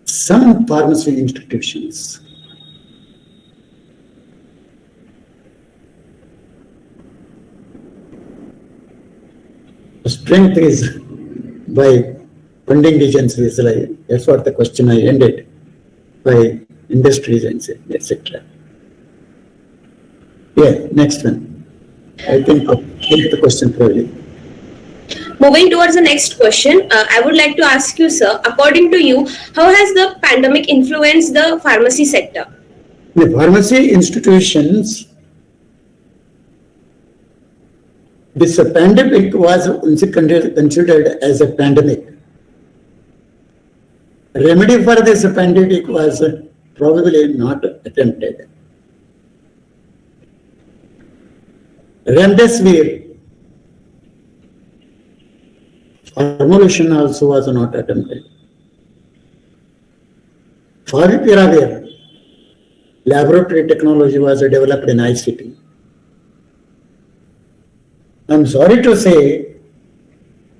some pharmacy institutions. Strength is by funding agencies, that's what the question I ended, by industries and etc. Yeah, next one. I think I'll take the question probably. Moving towards the next question, I would like to ask you, sir, according to you, how has the pandemic influenced the pharmacy sector? The pharmacy institutions, this pandemic was considered as a pandemic. Remedy for this pandemic was probably not attempted. Remdesivir formulation also was not attempted. Favipiravir laboratory technology was developed in ICT. I'm sorry to say,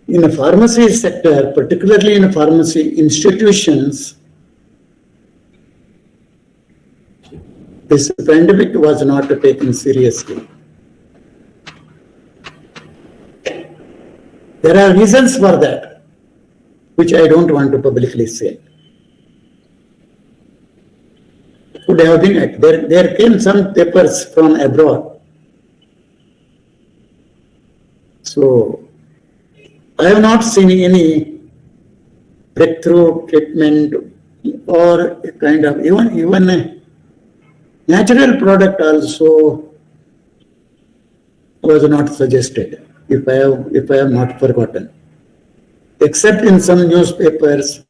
in the pharmacy sector, particularly in pharmacy institutions, this pandemic was not taken seriously. There are reasons for that, which I don't want to publicly say. could have been, there came some papers from abroad. So, I have not seen any breakthrough treatment or a kind of, even a natural product also was not suggested, if I have not forgotten. Except in some newspapers,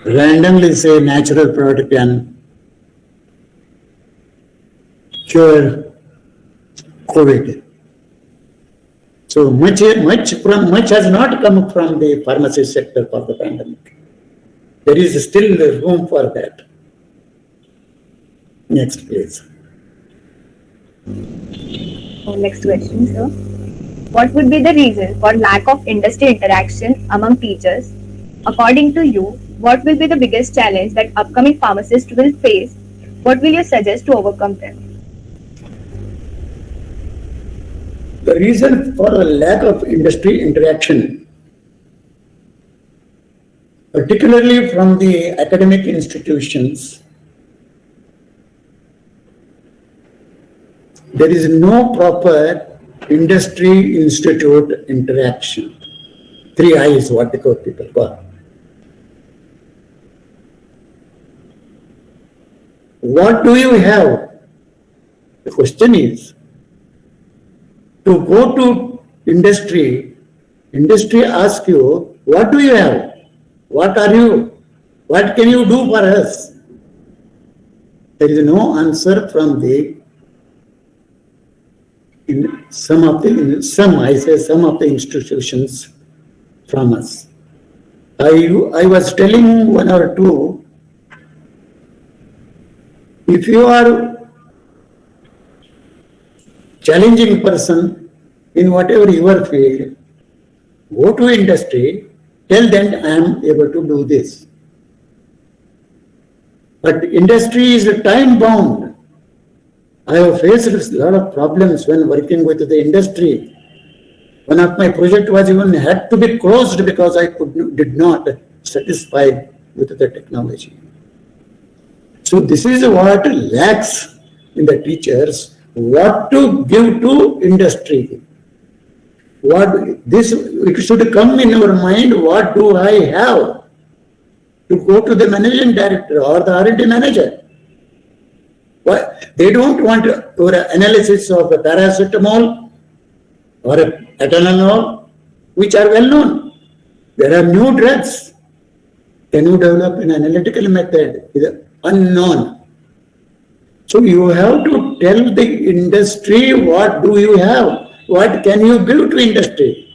randomly say natural product can cure COVID. So much has not come from the pharmacy sector for the pandemic. There is still room for that. Next, please. Next question, sir. What would be the reason for lack of industry interaction among teachers? According to you, what will be the biggest challenge that upcoming pharmacists will face? What will you suggest to overcome them? The reason for the lack of industry interaction, particularly from the academic institutions, there is no proper industry institute interaction. 3 I's, what the core people call. What do you have? The question is, to go to industry asks you, what do you have? What are you? What can you do for us? There is no answer from some of the institutions from us. I was telling one or two, if you are challenging person in whatever your field, go to industry, tell them I am able to do this. But industry is time bound. I have faced a lot of problems when working with the industry. One of my projects was even had to be closed because I did not satisfy with the technology. So this is what lacks in the teachers, what to give to industry. It should come in our mind, what do I have to go to the managing director or the R&D manager. They don't want your analysis of a paracetamol or a atenolol, which are well known. There are new drugs. Can you develop an analytical method? It is unknown. So you have to tell the industry, what do you have? What can you give to industry?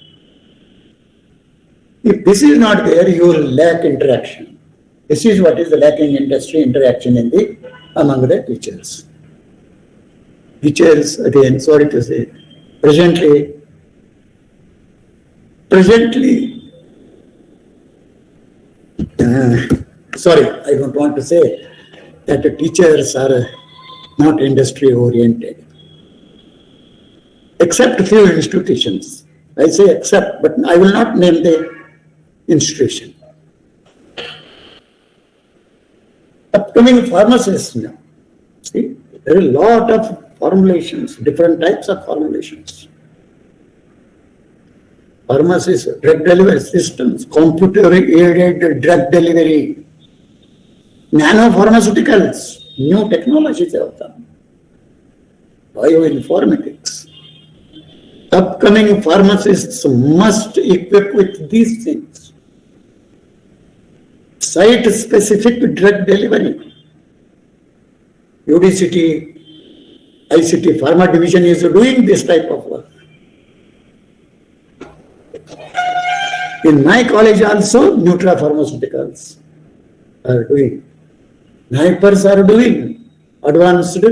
If this is not there, you will lack interaction. This is what is lacking industry interaction among the teachers. Teachers, again, sorry to say, presently, sorry, I don't want to say that the teachers are not industry oriented. Except few institutions. I say except, but I will not name the institution. Upcoming pharmacists now. See, there are a lot of formulations, different types of formulations. Pharmacists, drug delivery systems, computer-aided drug delivery, nanopharmaceuticals, new technologies have come, bioinformatics. Upcoming pharmacists must equip with these things. Site-specific drug delivery. UDCT, ICT, Pharma Division is doing this type of work. In my college also, nutrapharmaceuticals are doing. NIPers are doing advanced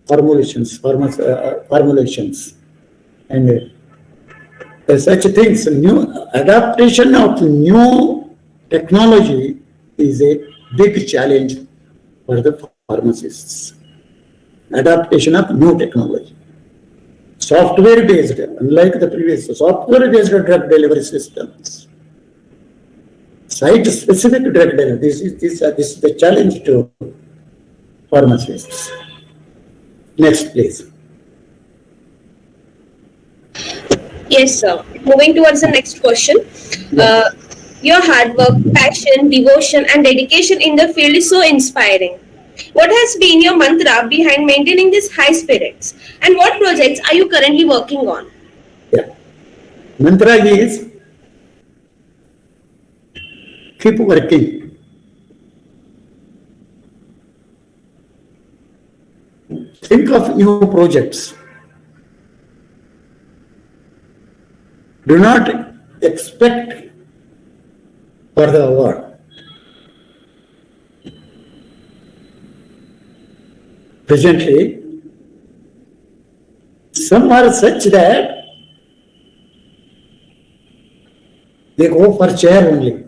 formulations, and such things. New adaptation of new technology is a big challenge for the pharmacists. Adaptation of new technology. Software-based, unlike the previous, software-based drug delivery systems. Site-specific drug delivery. This is the challenge to pharmacists. Next, please. Yes, sir. Moving towards the next question. Your hard work, passion, devotion, and dedication in the field is so inspiring. What has been your mantra behind maintaining these high spirits? And what projects are you currently working on? Yeah. Mantra is keep working. Think of new projects. Do not expect for the award. Presently, some are such that they go for chair only.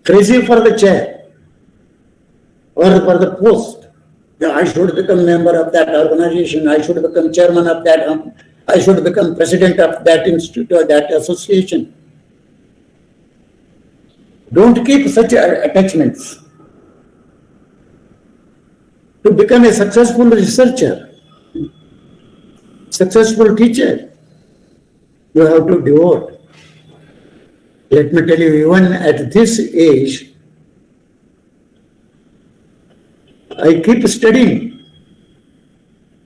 Crazy for the chair or for the post. I should become member of that organization. I should become chairman of that. I should become president of that institute or that association. Don't keep such attachments. To become a successful researcher, successful teacher, you have to devote. Let me tell you, even at this age, I keep studying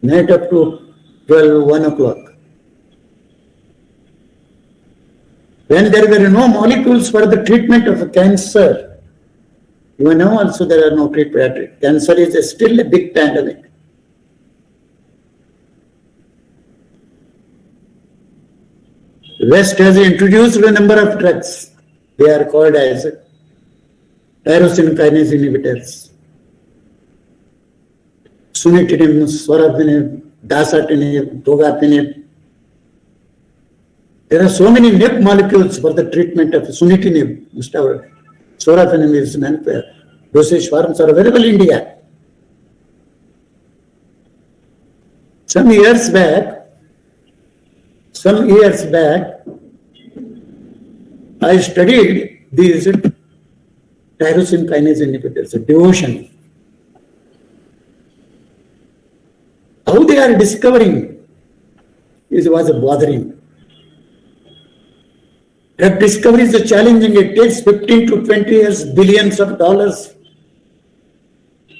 night up to 12, 1 o'clock. When there were no molecules for the treatment of cancer, even now also there are no treatment. Cancer is still a big pandemic. West has introduced a number of drugs. They are called as tyrosine kinase inhibitors. Sunitinib, sorafenib, dasatinib, togatinib. There are so many NEP molecules for the treatment of sunitinib. Sorafenib is manufactured. Dosage forms are available in India. Some years back, I studied these tyrosine kinase inhibitors, devotion. How they are discovering was bothering. Drug discovery is challenging. It takes 15 to 20 years, billions of dollars.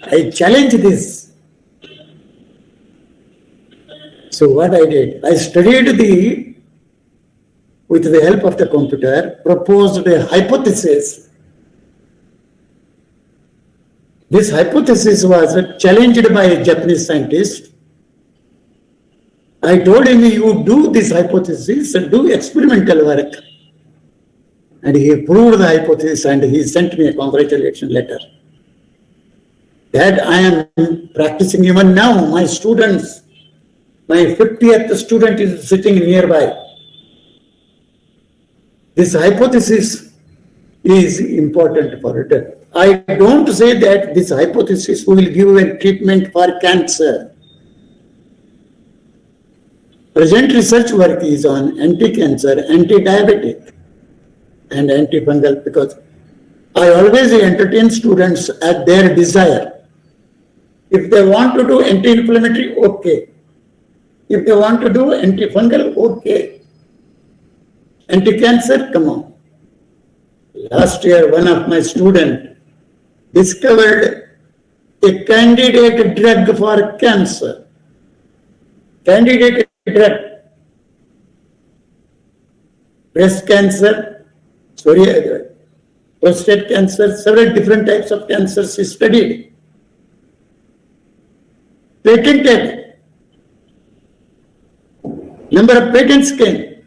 I challenge this. So what I did, I studied with the help of the computer, proposed a hypothesis. This hypothesis was challenged by a Japanese scientist. I told him, you do this hypothesis and do experimental work. And he proved the hypothesis and he sent me a congratulation letter. That I am practicing even now. My students, my 50th student is sitting nearby. This hypothesis is important for it. I don't say that this hypothesis will give a treatment for cancer. Present research work is on anti-cancer, anti-diabetic, and antifungal, because I always entertain students at their desire. If they want to do anti-inflammatory, okay. If they want to do antifungal, okay. Anti-cancer, come on. Last year, one of my students discovered a candidate drug for cancer. Candidate drug. Breast cancer, prostate cancer, several different types of cancers is studied. Patented. Number of patents came.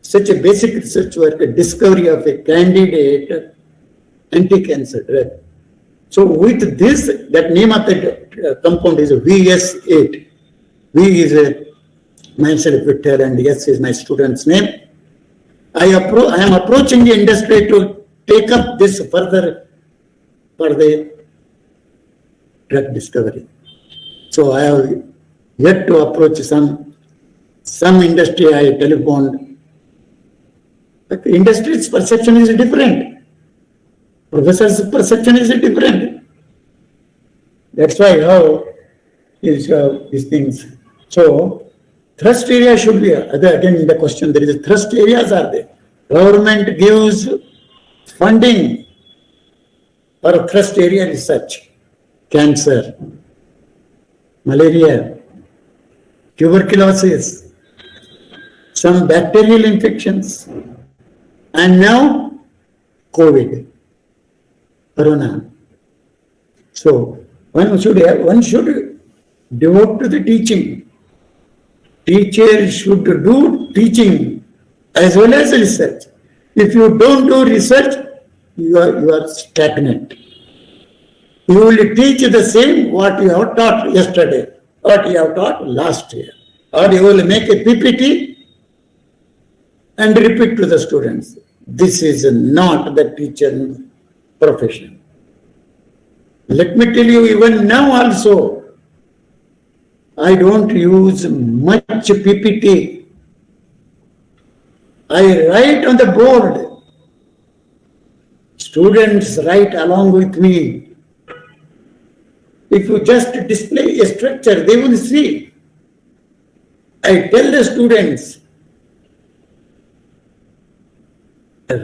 Such a basic research work, a discovery of a candidate anti-cancer drug. So with this, that name of the compound is VS8. V is myself Vittal and S is my student's name. I am approaching the industry to take up this further for the drug discovery. So I have yet to approach some industry I telephoned. But the industry's perception is different. Professor's perception is different. That's why how is these things. So thrust area should be again in the question. There is a thrust areas are there. Government gives funding for thrust area research, cancer, malaria, tuberculosis, some bacterial infections, and now COVID, Corona. So one should devote to the teaching. Teachers should do teaching as well as research. If you don't do research, you are stagnant. You will teach the same what you have taught yesterday, what you have taught last year. Or you will make a PPT and repeat to the students. This is not the teacher profession. Let me tell you, even now also, I don't use much PPT. I write on the board. Students write along with me. If you just display a structure, they will see. I tell the students,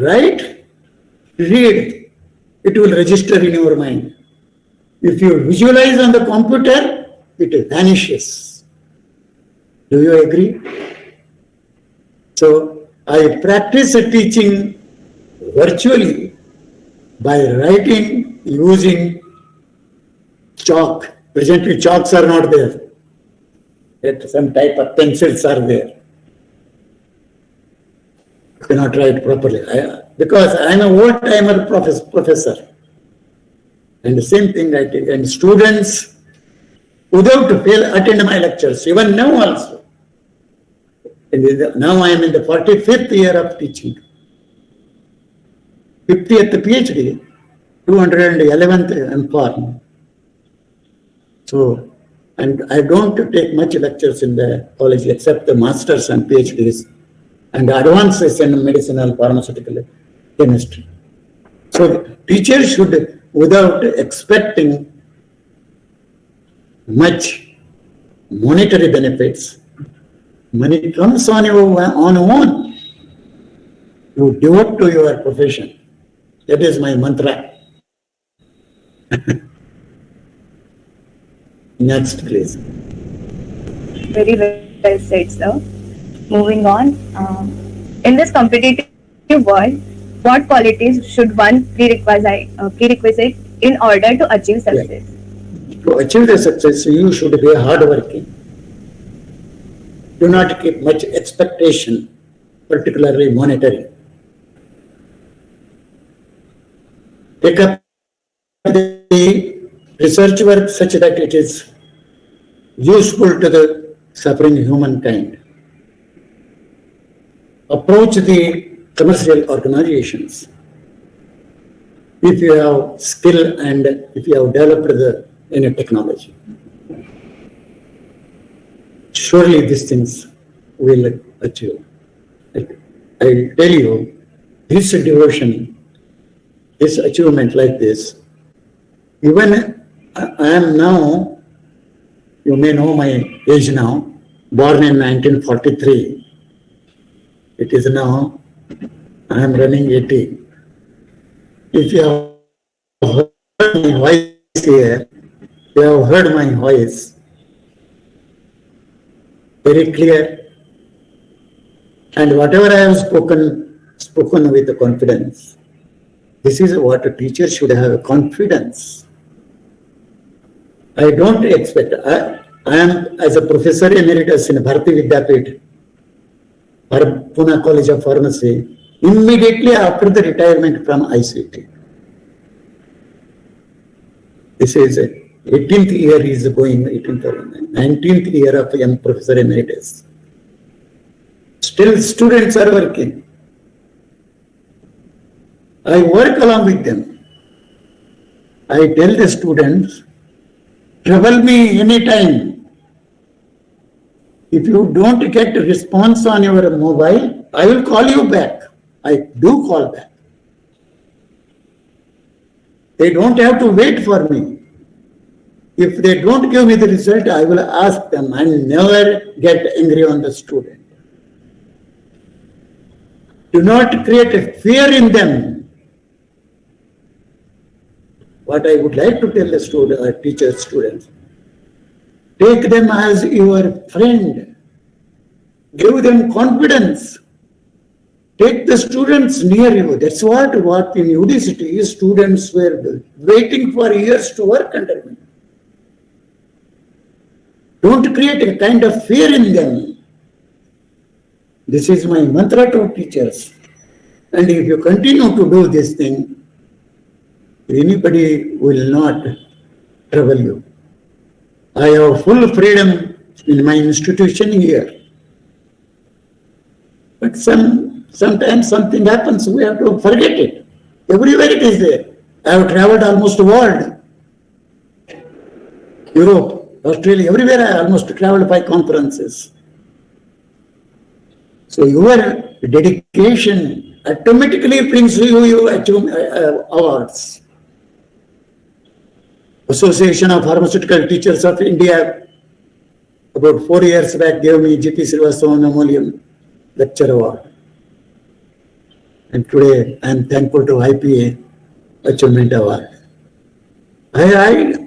write, read, it will register in your mind. If you visualize on the computer, it vanishes. Do you agree? So I practice teaching virtually by writing using chalk. Presently chalks are not there. Yet some type of pencils are there. You cannot write properly. Because I am a old-timer professor. And the same thing I take. And students, without fail, attend my lectures. Even now also. Now I am in the 45th year of teaching. 50th PhD, 211th M.Pharm. So, and I don't take much lectures in the college except the masters and PhDs and advances in medicinal pharmaceutical chemistry. So teachers should, without expecting much monetary benefits, money comes on your own. You devote to your profession. That is my mantra. Next, please. Very well said, sir. Moving on. In this competitive world, what qualities should one prerequisite in order to achieve success? Yeah. To achieve the success, you should be hardworking. Do not keep much expectation, particularly monetary. Take up the research work such that it is useful to the suffering humankind. Approach the commercial organizations. If you have skill and if you have developed any technology, surely these things will achieve. I tell you, this devotion, this achievement like this, even I am now, you may know my age now, born in 1943. It is now, I am running 80. If you have heard my voice here, you have heard my voice very clear. And whatever I have spoken with confidence. This is what a teacher should have, confidence. I don't expect, I am as a professor emeritus in Bharati Vidyapith, Pune College of Pharmacy, immediately after the retirement from ICT. This is 18th year is going, 18th or 19th year of young professor emeritus. Still students are working. I work along with them. I tell the students, trouble me anytime. If you don't get a response on your mobile, I will call you back. I do call back. They don't have to wait for me. If they don't give me the result, I will ask them and never get angry on the student. Do not create a fear in them. What I would like to tell the student, teachers, students, take them as your friend. Give them confidence. Take the students near you. That's what in UD students were waiting for years to work under me. Don't create a kind of fear in them. This is my mantra to teachers. And if you continue to do this thing, anybody will not trouble you. I have full freedom in my institution here. But sometimes something happens, we have to forget it. Everywhere it is there. I have traveled almost the world. Europe, Australia, everywhere I almost traveled by conferences. So your dedication automatically brings you awards. Association of Pharmaceutical Teachers of India about 4 years back gave me G.P. Srivastava Memorial Lecture Award. And today I am thankful to IPA Achievement Award. I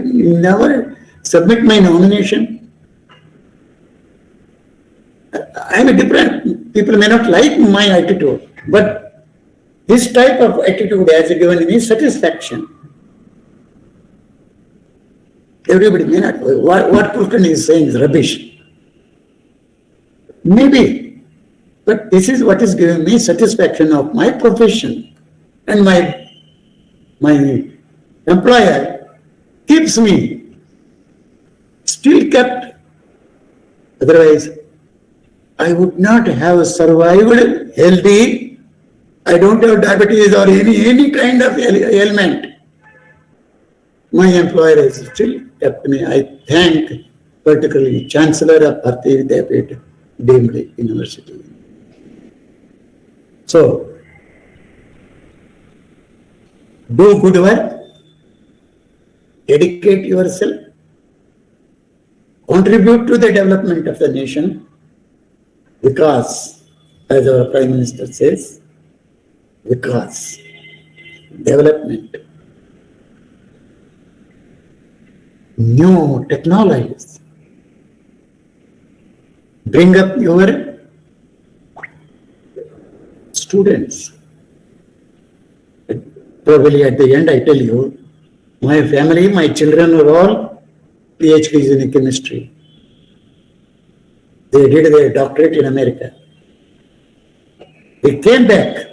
never submit my nomination. I am a different, people may not like my attitude, but this type of attitude has given me satisfaction. Everybody may not, what Kulkarni is saying is rubbish. Maybe, but this is what is giving me satisfaction of my profession. And my employer keeps me still kept. Otherwise, I would not have survived healthy. I don't have diabetes or any kind of ailment. My employer has still kept me. I thank particularly Chancellor of Bharatiya Vidyapith Deemed University. So, do good work, dedicate yourself, contribute to the development of the nation, because, as our Prime Minister says, because development, new technologies, bring up your students. Probably at the end I tell you, my family, my children are all PhDs in chemistry. They did their doctorate in America. They came back.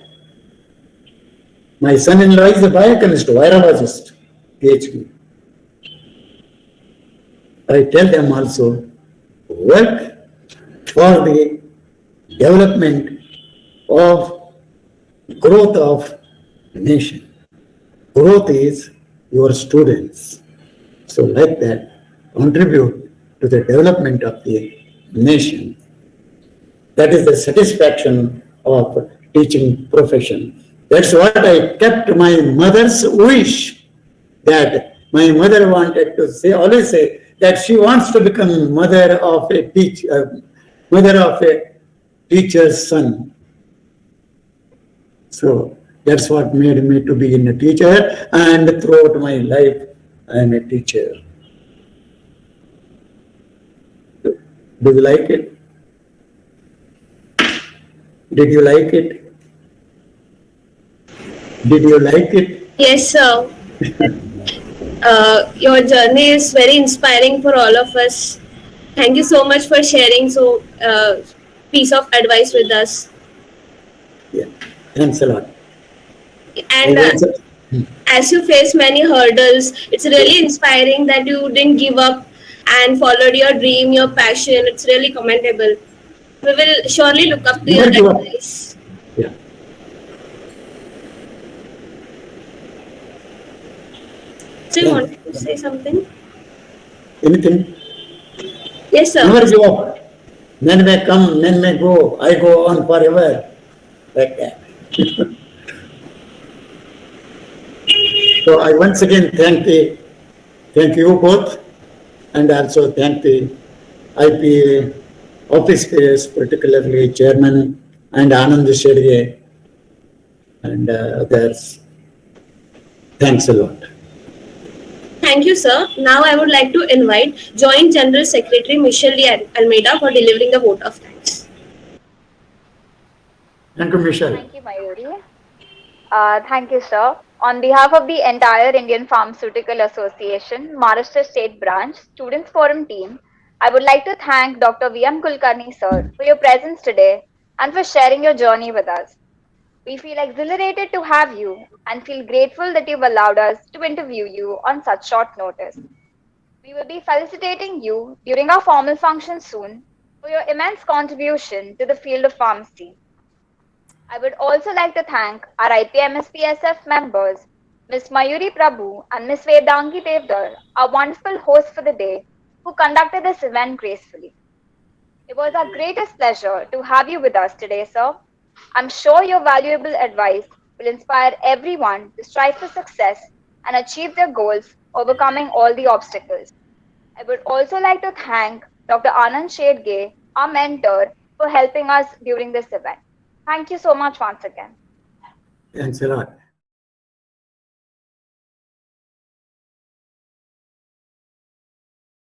My son-in-law is a biochemist, virologist, PhD. I tell them also, work for the development of growth of nation. Growth is your students. So like that, contribute to the development of the nation. That is the satisfaction of teaching profession. That's what I kept my mother's wish, that my mother wanted to say, always say, that she wants to become mother of a teacher's son. So that's what made me to be a teacher, and throughout my life I am a teacher. Do you like it? Did you like it? Did you like it? Yes, sir. Your journey is very inspiring for all of us. Thank you so much for sharing so piece of advice with us. Yeah, thanks a lot. And as you face many hurdles, it's really inspiring that you didn't give up and followed your dream, your passion. It's really commendable. We will surely look up to Never give your up. advice. Yeah. So you wanted to say something? Anything? Yes, sir. Never give up. Men may come, men may go. I go on forever. Like that. So I once again thank the Thank you both, and also thank the IPA office space, particularly Chairman and Anand Shedye and others. Thanks a lot. Thank you, sir. Now I would like to invite Joint General Secretary Michelle D. Almeida for delivering the vote of thanks. Thank you, Michelle. Thank you, Mayuri. Thank you, sir. On behalf of the entire Indian Pharmaceutical Association, Maharashtra State Branch, Students Forum team, I would like to thank Dr. V.M. Kulkarni, sir, for your presence today and for sharing your journey with us. We feel exhilarated to have you and feel grateful that you've allowed us to interview you on such short notice. We will be felicitating you during our formal function soon for your immense contribution to the field of pharmacy. I would also like to thank our IPA-MSB-SF members, Ms. Mayuri Prabhu and Ms. Vedangi Devdar, our wonderful hosts for the day, who conducted this event gracefully. It was our greatest pleasure to have you with us today, sir. I'm sure your valuable advice will inspire everyone to strive for success and achieve their goals, overcoming all the obstacles. I would also like to thank Dr. Anand Shedge, our mentor, for helping us during this event. Thank you so much once again. Thanks a lot.